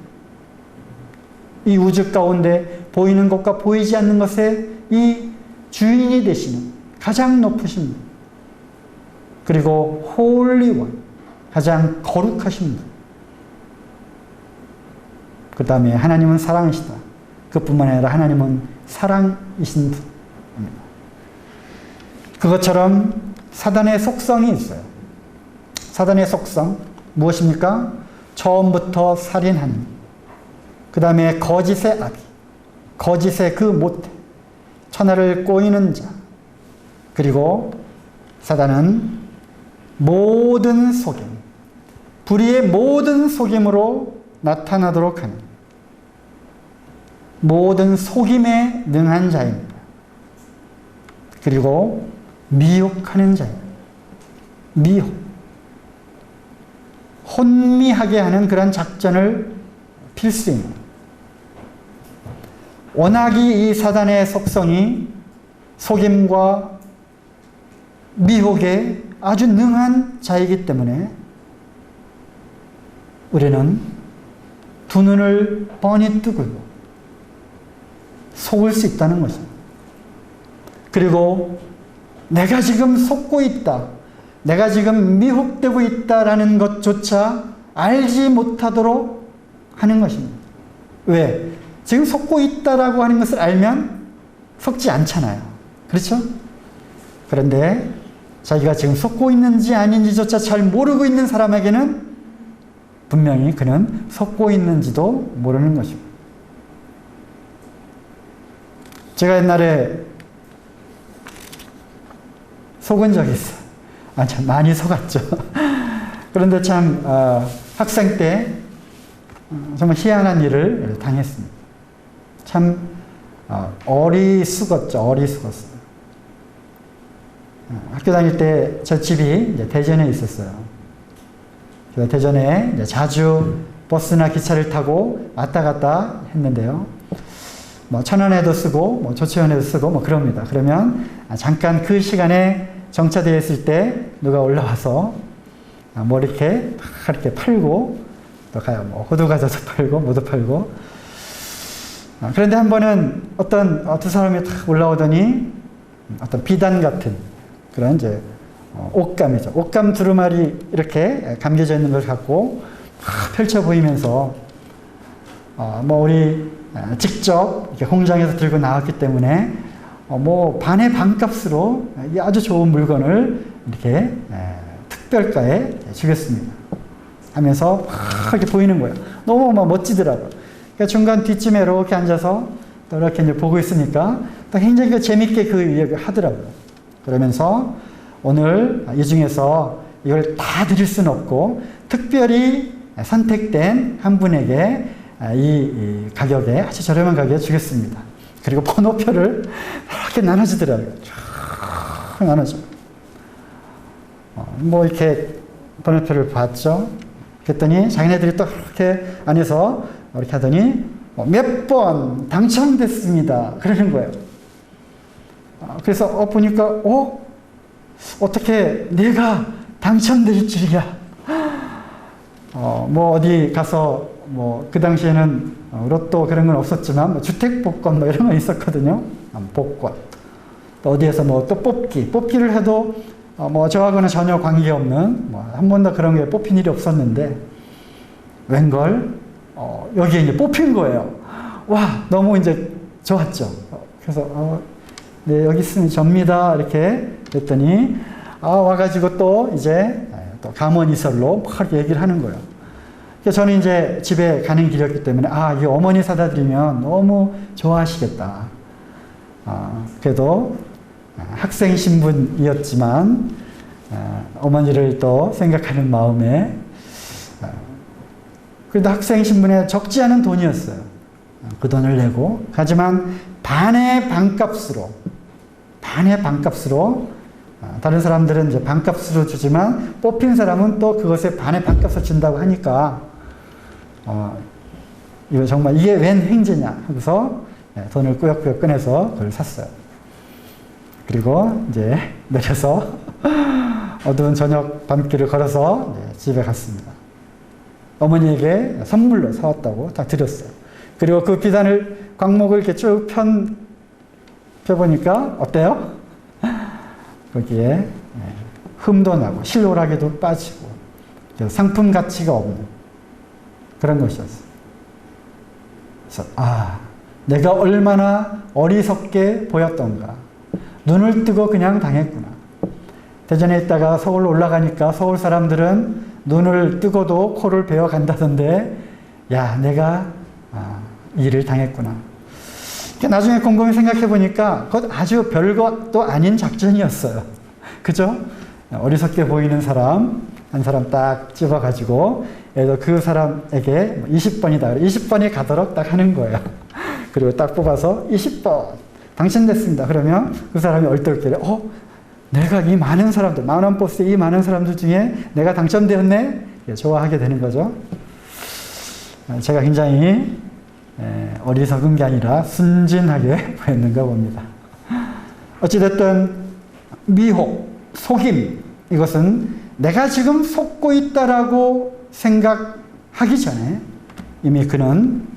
이 우주 가운데 보이는 것과 보이지 않는 것에 이 주인이 되시는 가장 높으신 분. 그리고 Holy One. 가장 거룩하신 분. 그 다음에 하나님은 사랑이시다. 그뿐만 아니라 하나님은 사랑이신 분. 그것처럼 사단의 속성이 있어요. 사단의 속성 무엇입니까? 처음부터 살인하는, 그 다음에 거짓의 아비, 거짓의 그 모태, 천하를 꼬이는 자, 그리고 사단은 모든 속임, 불의의 모든 속임으로 나타나도록 하는 모든 속임에 능한 자입니다. 그리고 미혹하는 자입니다. 미혹. 혼미하게 하는 그런 작전을 필 수 있는. 워낙이 이 사단의 속성이 속임과 미혹에 아주 능한 자이기 때문에 우리는 두 눈을 뻔히 뜨고 속을 수 있다는 것입니다. 그리고 내가 지금 속고 있다, 내가 지금 미혹되고 있다라는 것조차 알지 못하도록 하는 것입니다. 왜? 지금 속고 있다라고 하는 것을 알면 속지 않잖아요. 그렇죠? 그런데 자기가 지금 속고 있는지 아닌지조차 잘 모르고 있는 사람에게는 분명히 그는 속고 있는지도 모르는 것입니다. 제가 옛날에 속은 적이 있어요. 참 많이 속았죠. 그런데 참 학생 때 정말 희한한 일을 당했습니다. 참 어리숙었죠. 어리숙었어요. 학교 다닐 때 저 집이 이제 대전에 있었어요. 그래서 대전에 이제 자주 버스나 기차를 타고 왔다 갔다 했는데요. 뭐 천안에도 쓰고 뭐 조치원에도 쓰고 뭐 그럽니다. 그러면 잠깐 그 시간에 정차되어 있을 때 누가 올라와서 뭐 이렇게 팔고 또 가요. 뭐 호두 과자도 팔고 뭐도 팔고. 그런데 한 번은 어떤 두 사람이 탁 올라오더니 어떤 비단 같은 그런 이제 옷감이죠. 옷감 두루마리 이렇게 감겨져 있는 걸 갖고 막 펼쳐 보이면서 뭐 우리 직접 이렇게 공장에서 들고 나왔기 때문에 뭐 반의 반값으로 아주 좋은 물건을 이렇게 특별가에 주겠습니다 하면서 막 이렇게 보이는 거예요. 너무 막 멋지더라고요. 그러니까 중간 뒷쯤에 이렇게 앉아서 또 이렇게 이제 보고 있으니까 또 굉장히 재밌게 그 이야기를 하더라고요. 그러면서 오늘 이 중에서 이걸 다 드릴 수는 없고 특별히 선택된 한 분에게 이 가격에 아주 저렴한 가격에 주겠습니다. 그리고 번호표를 이렇게 나눠주더라고요. 쫙 나눠줘. 뭐 이렇게 번호표를 봤죠. 그랬더니 자기네들이 또 그렇게 안에서 이렇게 하더니 몇 번 당첨됐습니다. 그러는 거예요. 그래서 보니까 어떻게 내가 당첨될 줄이야. 뭐 어디 가서 뭐 그 당시에는 로또 그런 건 없었지만 뭐 주택 복권 뭐 이런 거 있었거든요. 복권. 또 어디에서 뭐 또 뽑기를 해도 뭐 저하고는 전혀 관계없는 뭐 한 번도 그런 게 뽑힌 일이 없었는데 웬걸 여기에 이제 뽑힌 거예요. 와 너무 이제 좋았죠. 그래서 네 여기 있으면 접니다 이렇게 그랬더니 와가지고 또 이제 또 감언이설로 막 얘기를 하는 거예요. 그래서 저는 이제 집에 가는 길이었기 때문에 이 어머니 사다 드리면 너무 좋아하시겠다. 그래도 학생 신분이었지만 어머니를 또 생각하는 마음에 그래도 학생 신분에 적지 않은 돈이었어요. 그 돈을 내고 하지만 반의 반값으로 다른 사람들은 이제 반값으로 주지만 뽑힌 사람은 또 그것에 반의 반값을 준다고 하니까 이거 정말 이게 웬 횡재냐 하고서 돈을 꾸역꾸역 꺼내서 그걸 샀어요. 그리고 이제 내려서 어두운 저녁 밤길을 걸어서 집에 갔습니다. 어머니에게 선물로 사왔다고 다 드렸어요. 그리고 그 비단을 광목을 이렇게 쭉 펴보니까 어때요? 거기에 흠도 나고 실오라기도 빠지고 상품 가치가 없는 그런 것이었어요. 그래서 내가 얼마나 어리석게 보였던가. 눈을 뜨고 그냥 당했구나. 대전에 있다가 서울로 올라가니까 서울 사람들은 눈을 뜨고도 코를 베어 간다던데 야 내가 이 일을 당했구나. 나중에 곰곰이 생각해 보니까 그것 아주 별것도 아닌 작전이었어요. 그죠? 어리석게 보이는 사람 한 사람 딱 집어가지고 그 사람에게 20번이다. 20번이 가도록 딱 하는 거예요. 그리고 딱 뽑아서 20번 당첨됐습니다. 그러면 그 사람이 얼떨결에 내가 이 많은 사람들, 만원 버스에 이 많은 사람들 중에 내가 당첨되었네? 좋아하게 되는 거죠. 제가 굉장히 어리석은 게 아니라 순진하게 보였는가 봅니다. 어찌됐든 미혹, 속임 이것은 내가 지금 속고 있다라고 생각하기 전에 이미 그는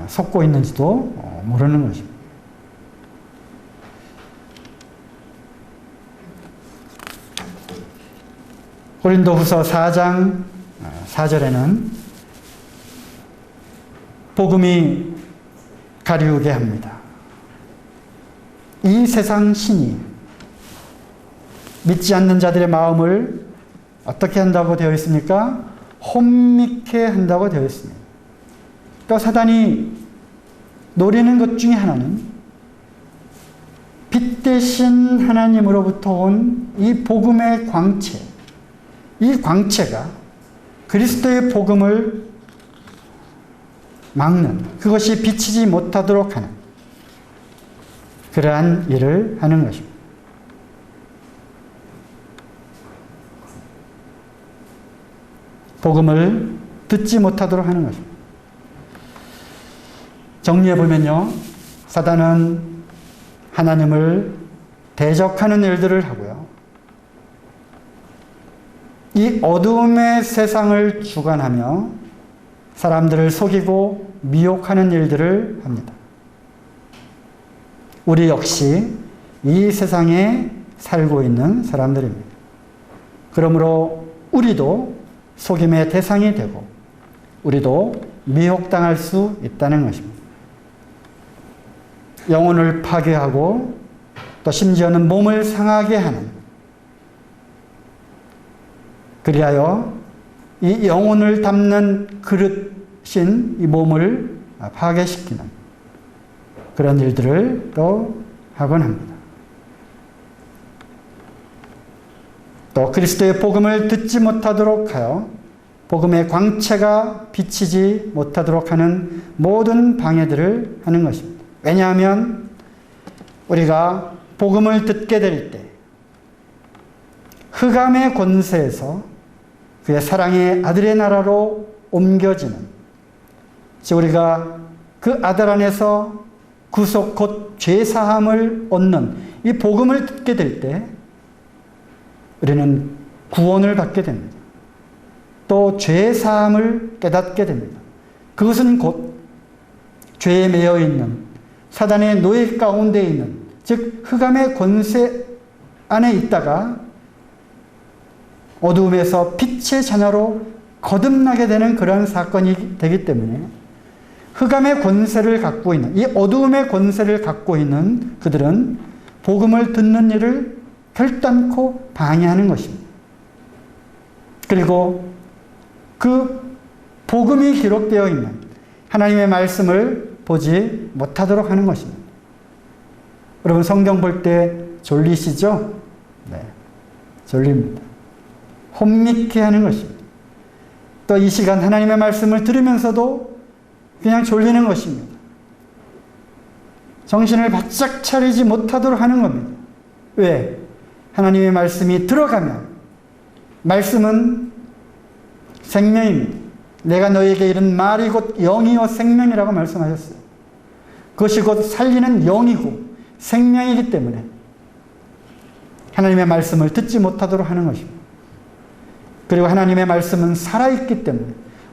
속고 있는지도 모르는 것입니다. 고린도후서 4장 4절에는 복음이 가리우게 합니다. 이 세상 신이 믿지 않는 자들의 마음을 어떻게 한다고 되어 있습니까? 혼미케 한다고 되어 있습니다. 그러니까 사단이 노리는 것 중에 하나는 빛 대신 하나님으로부터 온 이 복음의 광채, 이 광채가 그리스도의 복음을 막는, 그것이 비치지 못하도록 하는 그러한 일을 하는 것입니다. 복음을 듣지 못하도록 하는 것입니다. 정리해 보면요, 사단은 하나님을 대적하는 일들을 하고요, 이 어두움의 세상을 주관하며 사람들을 속이고 미혹하는 일들을 합니다. 우리 역시 이 세상에 살고 있는 사람들입니다. 그러므로 우리도 속임의 대상이 되고 우리도 미혹당할 수 있다는 것입니다. 영혼을 파괴하고 또 심지어는 몸을 상하게 하는, 그리하여 이 영혼을 담는 그릇인 이 몸을 파괴시키는 그런 일들을 또 하곤 합니다. 또 그리스도의 복음을 듣지 못하도록 하여 복음의 광채가 비치지 못하도록 하는 모든 방해들을 하는 것입니다. 왜냐하면 우리가 복음을 듣게 될 때 흑암의 권세에서 그의 사랑의 아들의 나라로 옮겨지는, 즉 우리가 그 아들 안에서 구속 곧 죄사함을 얻는 이 복음을 듣게 될 때 우리는 구원을 받게 됩니다. 또 죄사함을 깨닫게 됩니다. 그것은 곧 죄에 매여 있는 사단의 노예 가운데 있는, 즉 흑암의 권세 안에 있다가 어두움에서 빛의 자녀로 거듭나게 되는 그러한 사건이 되기 때문에 흑암의 권세를 갖고 있는, 이 어두움의 권세를 갖고 있는 그들은 복음을 듣는 일을 결단코 방해하는 것입니다. 그리고 그 복음이 기록되어 있는 하나님의 말씀을 보지 못하도록 하는 것입니다. 여러분 성경 볼 때 졸리시죠? 네, 졸립니다. 혼미케 하는 것입니다. 또 이 시간 하나님의 말씀을 들으면서도 그냥 졸리는 것입니다. 정신을 바짝 차리지 못하도록 하는 겁니다. 왜? 하나님의 말씀이 들어가면, 말씀은 생명입니다. 내가 너에게 이른 말이 곧 영이요 생명이라고 말씀하셨어요. 그것이 곧 살리는 영이고 생명이기 때문에 하나님의 말씀을 듣지 못하도록 하는 것입니다. 그리고 하나님의 말씀은 살아있기 때문에,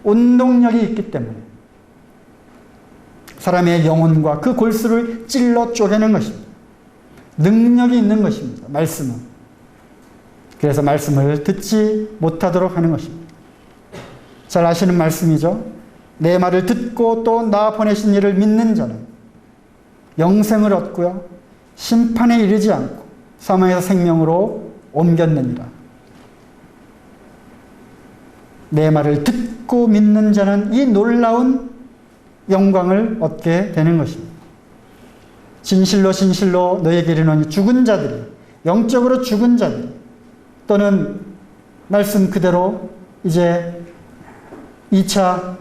운동력이 있기 때문에 사람의 영혼과 그 골수를 찔러 쪼개는 것입니다. 능력이 있는 것입니다. 말씀은. 그래서 말씀을 듣지 못하도록 하는 것입니다. 잘 아시는 말씀이죠. 내 말을 듣고 또 나 보내신 이를 믿는 자는 영생을 얻고요, 심판에 이르지 않고 사망에서 생명으로 옮겼느니라. 내 말을 듣고 믿는 자는 이 놀라운 영광을 얻게 되는 것입니다. 진실로 진실로 너에게 이르노니 죽은 자들이, 영적으로 죽은 자들이, 또는 말씀 그대로 이제 2차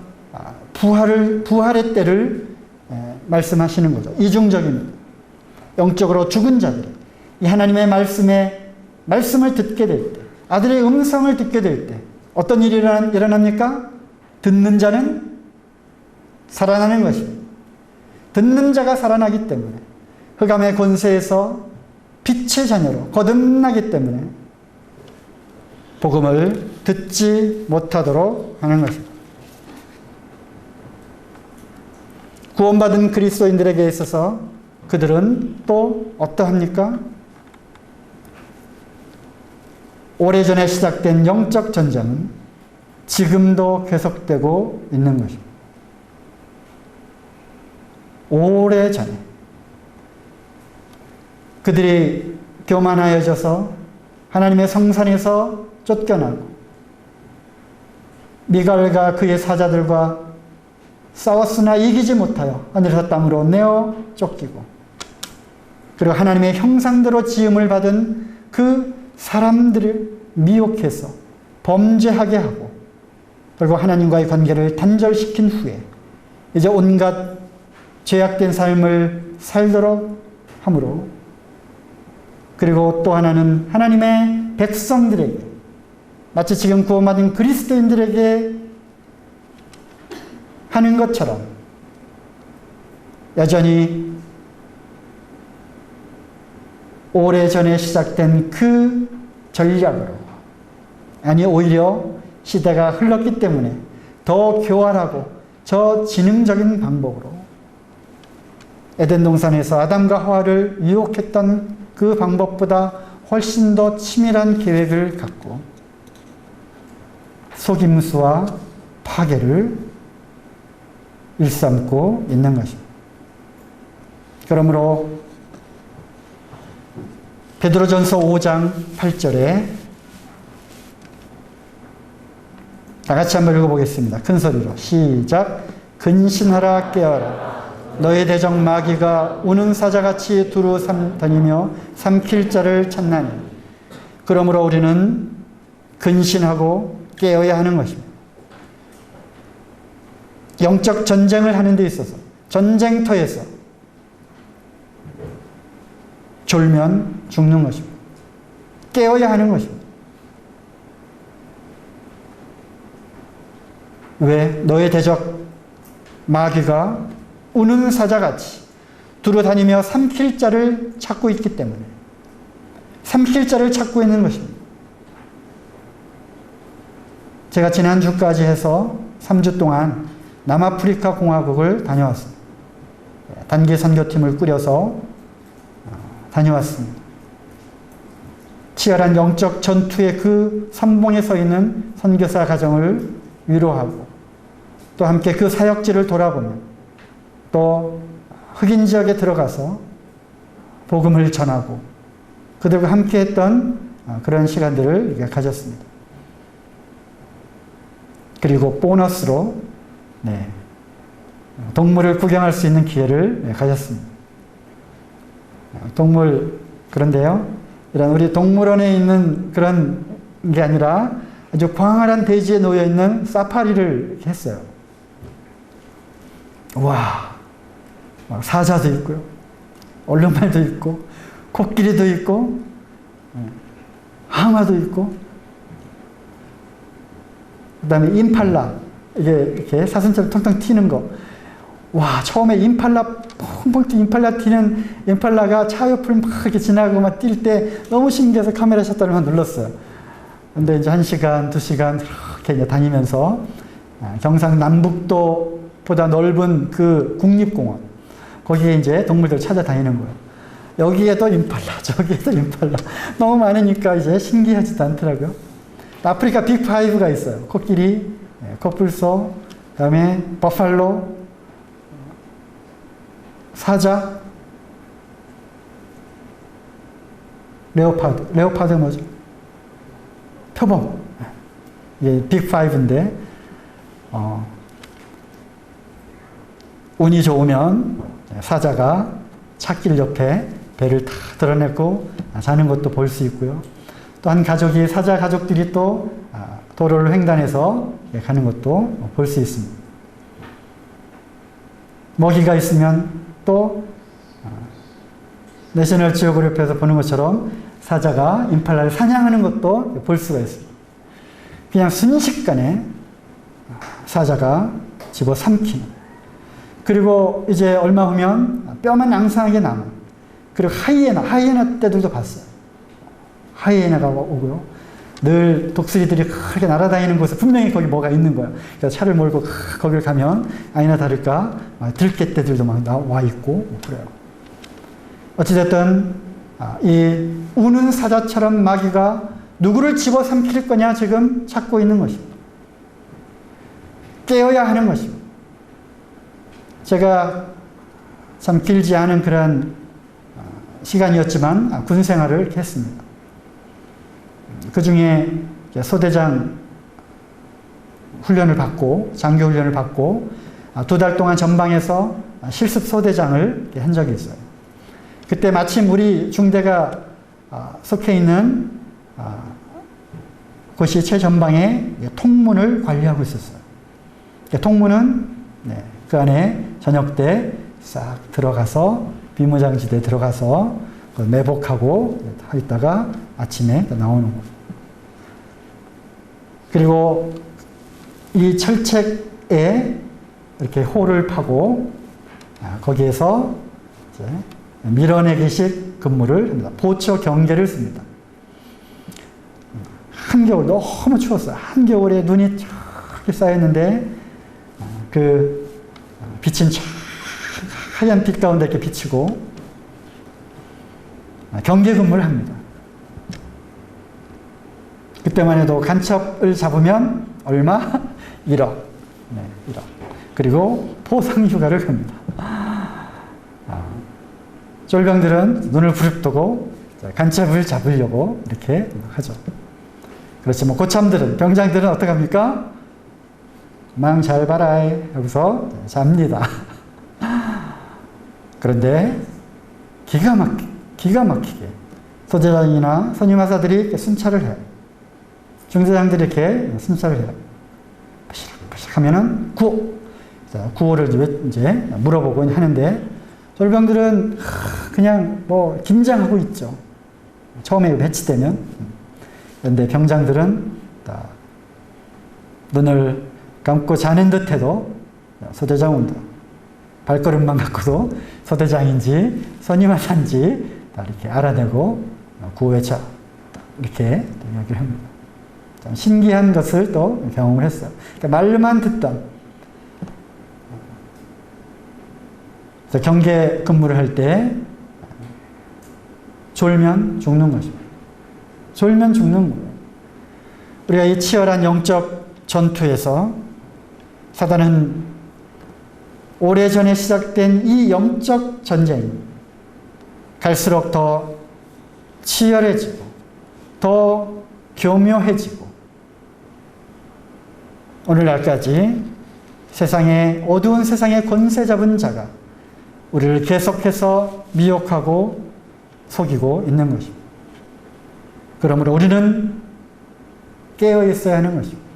부활의 때를 말씀하시는 거죠. 이중적입니다. 영적으로 죽은 자들이 이 하나님의 말씀을 듣게 될 때, 아들의 음성을 듣게 될 때 어떤 일이 일어납니까? 듣는 자는 살아나는 것입니다. 듣는 자가 살아나기 때문에 흑암의 권세에서 빛의 자녀로 거듭나기 때문에 복음을 듣지 못하도록 하는 것입니다. 구원받은 그리스도인들에게 있어서 그들은 또 어떠합니까? 오래전에 시작된 영적 전쟁은 지금도 계속되고 있는 것입니다. 오래전에 그들이 교만하여져서 하나님의 성산에서 쫓겨나고 미갈과 그의 사자들과 싸웠으나 이기지 못하여 하늘에서 땅으로 내어 쫓기고, 그리고 하나님의 형상대로 지음을 받은 그 사람들을 미혹해서 범죄하게 하고, 그리고 하나님과의 관계를 단절시킨 후에 이제 온갖 죄악된 삶을 살도록 함으로, 그리고 또 하나는 하나님의 백성들에게, 마치 지금 구원받은 그리스도인들에게 하는 것처럼 여전히 오래전에 시작된 그 전략으로, 아니 오히려 시대가 흘렀기 때문에 더 교활하고 더 지능적인 방법으로 에덴 동산에서 아담과 하와를 유혹했던 그 방법보다 훨씬 더 치밀한 계획을 갖고 속임수와 파괴를 일삼고 있는 것입니다. 그러므로 베드로전서 5장 8절에 다 같이 한번 읽어보겠습니다. 큰 소리로 시작. 근신하라 깨어라. 너의 대적 마귀가 우는 사자같이 두루 다니며 삼킬 자를 찾나니. 그러므로 우리는 근신하고 깨어야 하는 것입니다. 영적 전쟁을 하는 데 있어서, 전쟁터에서 졸면 죽는 것입니다. 깨어야 하는 것입니다. 왜? 너의 대적 마귀가 우는 사자같이 두루다니며 삼킬 자를 찾고 있기 때문에, 삼킬 자를 찾고 있는 것입니다. 제가 지난주까지 해서 3주 동안 남아프리카 공화국을 다녀왔습니다. 단기 선교팀을 꾸려서 다녀왔습니다. 치열한 영적 전투의 그 선봉에 서 있는 선교사 가정을 위로하고, 또 함께 그 사역지를 돌아보며, 또 흑인 지역에 들어가서 복음을 전하고 그들과 함께 했던 그런 시간들을 가졌습니다. 그리고 보너스로 동물을 구경할 수 있는 기회를 가졌습니다. 동물, 그런데요, 이런 우리 동물원에 있는 그런 게 아니라 아주 광활한 대지에 놓여 있는 사파리를 했어요. 와, 사자도 있고요, 얼룩말도 있고, 코끼리도 있고, 항아도 있고, 그 다음에 임팔라, 이게 이렇게 사슴처럼 텅텅 튀는 거. 와, 처음에 임팔라, 펑펑 임팔라 튀는 임팔라가 차 옆을 막 이렇게 지나고 막 뛸 때 너무 신기해서 카메라 셔터를 막 눌렀어요. 근데 이제 1시간, 2시간 이렇게 이제 다니면서 경상남북도보다 넓은 그 국립공원, 거기에 이제 동물들 찾아다니는 거예요. 여기에도 임팔라, 저기에도 임팔라. 너무 많으니까 이제 신기하지도 않더라고요. 아프리카 빅5가 있어요. 코끼리, 코뿔소, 그 다음에 버팔로, 사자, 레오파드 뭐죠? 표범. 이게 빅5인데, 운이 좋으면 사자가 찻길 옆에 배를 다 드러내고 자는 것도 볼 수 있고요. 또 한 가족이, 사자 가족들이 또 도로를 횡단해서 가는 것도 볼 수 있습니다. 먹이가 있으면 또 내셔널 지오그래피에서 보는 것처럼 사자가 임팔라를 사냥하는 것도 볼 수가 있습니다. 그냥 순식간에 사자가 집어삼키는, 그리고 이제 얼마 후면 뼈만 앙상하게 남은, 그리고 하이에나 떼들도 봤어요. 하이에나가 오고요. 늘 독수리들이 그렇게 날아다니는 곳에 분명히 거기 뭐가 있는 거예요. 그래서 차를 몰고 거기를 가면 아니나 다를까 들깨떼들도 막 나와 있고 그래요. 어찌됐든 이 우는 사자처럼 마귀가 누구를 집어삼킬 거냐 지금 찾고 있는 것입니다. 깨어야 하는 것입니다. 제가 참 길지 않은 그런 시간이었지만 군 생활을 이렇게 했습니다. 그 중에 소대장 훈련을 받고, 장교 훈련을 받고 2달 동안 전방에서 실습 소대장을 한 적이 있어요. 그때 마침 우리 중대가 속해 있는 곳이 최전방에 통문을 관리하고 있었어요. 통문은 그 안에 저녁 때 싹 들어가서 비무장지대에 들어가서 매복하고 있다가 아침에 나오는 거예요. 그리고 이 철책에 이렇게 홀을 파고 거기에서 이제 밀어내기식 근무를 합니다. 보초 경계를 씁니다. 한겨울 너무 추웠어요. 한겨울에 눈이 쫙 쌓였는데 그 빛은 하얀 빛 가운데 이렇게 비치고 경계 근무를 합니다. 그때만 해도 간첩을 잡으면 얼마? 1억. 네, 1억. 그리고 포상휴가를 갑니다. 쫄병들은 눈을 부릅뜨고 간첩을 잡으려고 이렇게 하죠. 그렇지, 뭐 고참들은, 병장들은 어떻게 합니까? 망 잘 봐라 하고서 잡니다. 그런데 기가 막히게 소대장이나 선임하사들이 순찰을 해요. 중대장들이 이렇게 순찰을 해요. 파시락 하면은 구호를 이제 물어보고 하는데 쫄병들은 그냥 뭐 긴장하고 있죠. 처음에 배치되면. 그런데 병장들은 눈을 감고 자는 듯해도 소대장 온다. 발걸음만 갖고도 소대장인지 선임하사인지 다 이렇게 알아내고 구호 외쳐 이렇게 이야기를 합니다. 참 신기한 것을 또 경험을 했어요. 그러니까 말로만 듣던 경계 근무를 할 때 졸면 죽는 것입니다. 졸면 죽는 거예요. 우리가 이 치열한 영적 전투에서 사단은 오래전에 시작된 이 영적 전쟁이 갈수록 더 치열해지고 더 교묘해지고 오늘날까지 어두운 세상의 권세 잡은 자가 우리를 계속해서 미혹하고 속이고 있는 것입니다. 그러므로 우리는 깨어 있어야 하는 것입니다.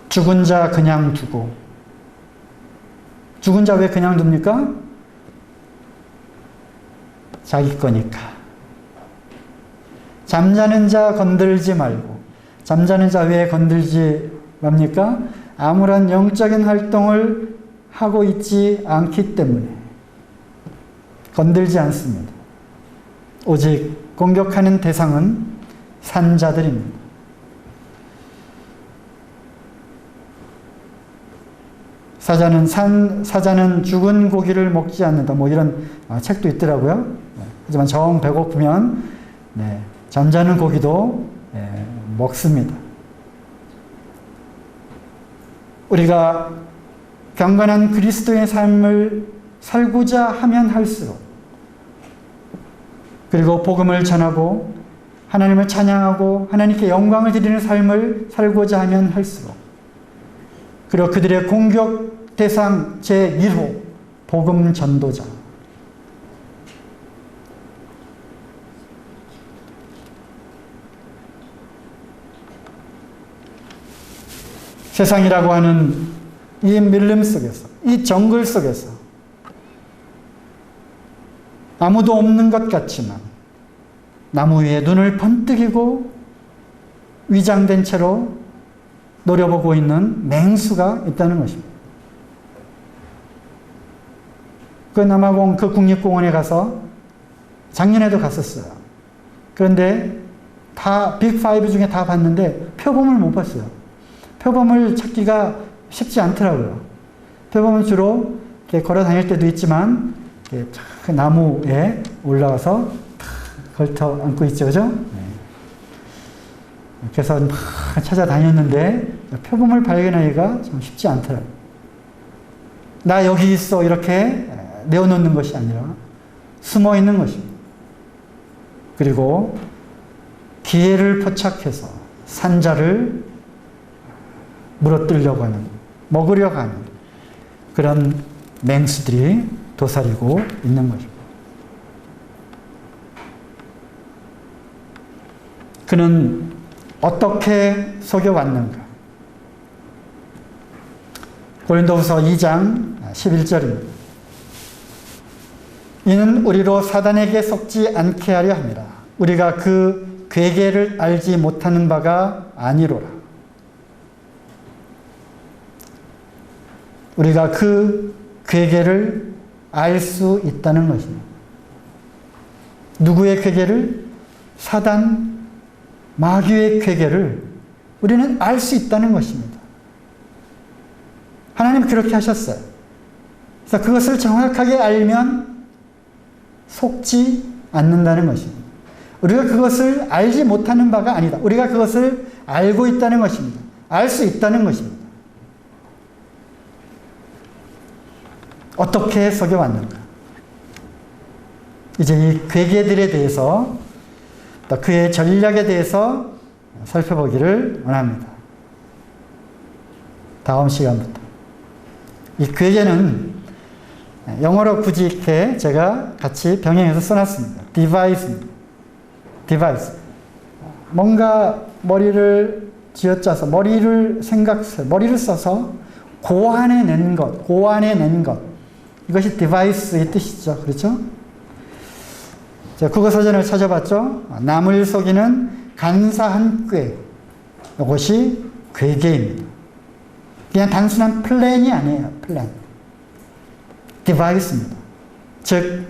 죽은 자 그냥 두고, 죽은 자 왜 그냥 둡니까? 자기 거니까. 잠자는 자 건들지 말고, 잠자는 자 왜 건들지 맙니까? 아무런 영적인 활동을 하고 있지 않기 때문에 건들지 않습니다. 오직 공격하는 대상은 산자들입니다. 사자는 죽은 고기를 먹지 않는다. 뭐 이런 책도 있더라고요. 하지만 정 배고프면 잠자는 고기도 먹습니다. 우리가 경건한 그리스도의 삶을 살고자 하면 할수록, 그리고 복음을 전하고 하나님을 찬양하고 하나님께 영광을 드리는 삶을 살고자 하면 할수록, 그리고 그들의 공격 대상 제1호 복음 전도자, 세상이라고 하는 이 밀림 속에서, 이 정글 속에서 아무도 없는 것 같지만 나무 위에 눈을 번뜩이고 위장된 채로 노려보고 있는 맹수가 있다는 것입니다. 그 남아공 그 국립공원에 가서 작년에도 갔었어요. 그런데 다 빅5 중에 다 봤는데 표범을 못 봤어요. 표범을 찾기가 쉽지 않더라고요. 표범은 주로 이렇게 걸어 다닐 때도 있지만 이렇게 그 나무에 올라가서 걸터 앉고 있죠, 그죠? 그래서 막 찾아다녔는데 표범을 발견하기가 참 쉽지 않더라고요. 나 여기 있어 이렇게 내어놓는 것이 아니라 숨어 있는 것입니다. 그리고 기회를 포착해서 산자를 물어뜯으려고 하는, 먹으려고 하는 그런 맹수들이 도사리고 있는 것입니다. 그는 어떻게 속여왔는가? 고린도후서 2장 11절입니다. 이는 우리로 사단에게 속지 않게 하려 함이라. 우리가 그 괴계를 알지 못하는 바가 아니로라. 우리가 그 괴계를 알 수 있다는 것입니다. 누구의 괴계를? 사단, 마귀의 괴계를 우리는 알 수 있다는 것입니다. 하나님 그렇게 하셨어요. 그래서 그것을 정확하게 알면 속지 않는다는 것입니다. 우리가 그것을 알지 못하는 바가 아니다. 우리가 그것을 알고 있다는 것입니다. 알 수 있다는 것입니다. 어떻게 속여왔는가? 이제 이 괴계들에 대해서 또 그의 전략에 대해서 살펴보기를 원합니다. 다음 시간부터. 이 괴계는 영어로 굳이 이렇게 제가 같이 병행해서 써놨습니다. 디바이스입니다. 디바이스. 뭔가 머리를 쥐어짜서 머리를 써서 고안해낸 것. 이것이 디바이스의 뜻이죠. 그렇죠? 제가 국어사전을 찾아봤죠. 남을 속이는 간사한 꾀. 이것이 괴계입니다. 그냥 단순한 플랜이 아니에요. 플랜. 디바이스입니다. 즉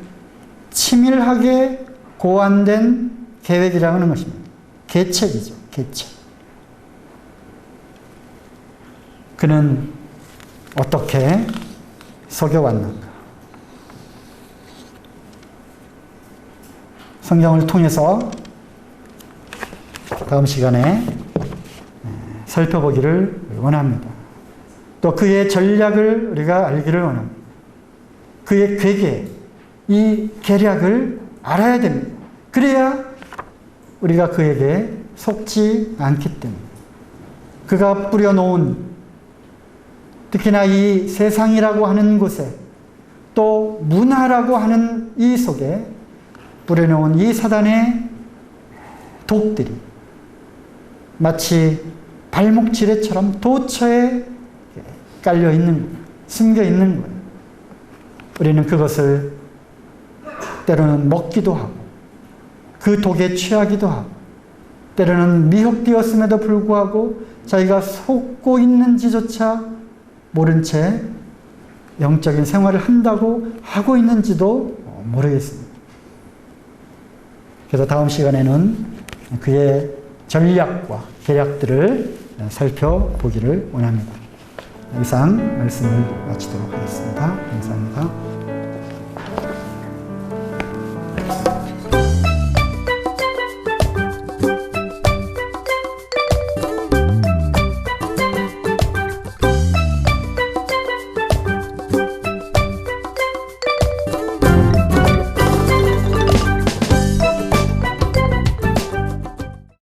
치밀하게 고안된 계획이라고 하는 것입니다. 계책이죠. 계책. 그는 어떻게 속여왔는가? 성경을 통해서 다음 시간에 살펴보기를 원합니다. 또 그의 전략을 우리가 알기를 원합니다. 그의 괴계, 이 계략을 알아야 됩니다. 그래야 우리가 그에게 속지 않기 때문에. 그가 뿌려놓은, 특히나 이 세상이라고 하는 곳에 또 문화라고 하는 이 속에 뿌려놓은 이 사단의 독들이 마치 발목지뢰처럼 도처에 깔려 있는 거예요. 숨겨 있는 거예요. 우리는 그것을 때로는 먹기도 하고 그 독에 취하기도 하고 때로는 미혹되었음에도 불구하고 자기가 속고 있는지조차 모른 채 영적인 생활을 한다고 하고 있는지도 모르겠습니다. 그래서 다음 시간에는 그의 전략과 계략들을 살펴보기를 원합니다. 이상 말씀을 마치도록 하겠습니다. 감사합니다.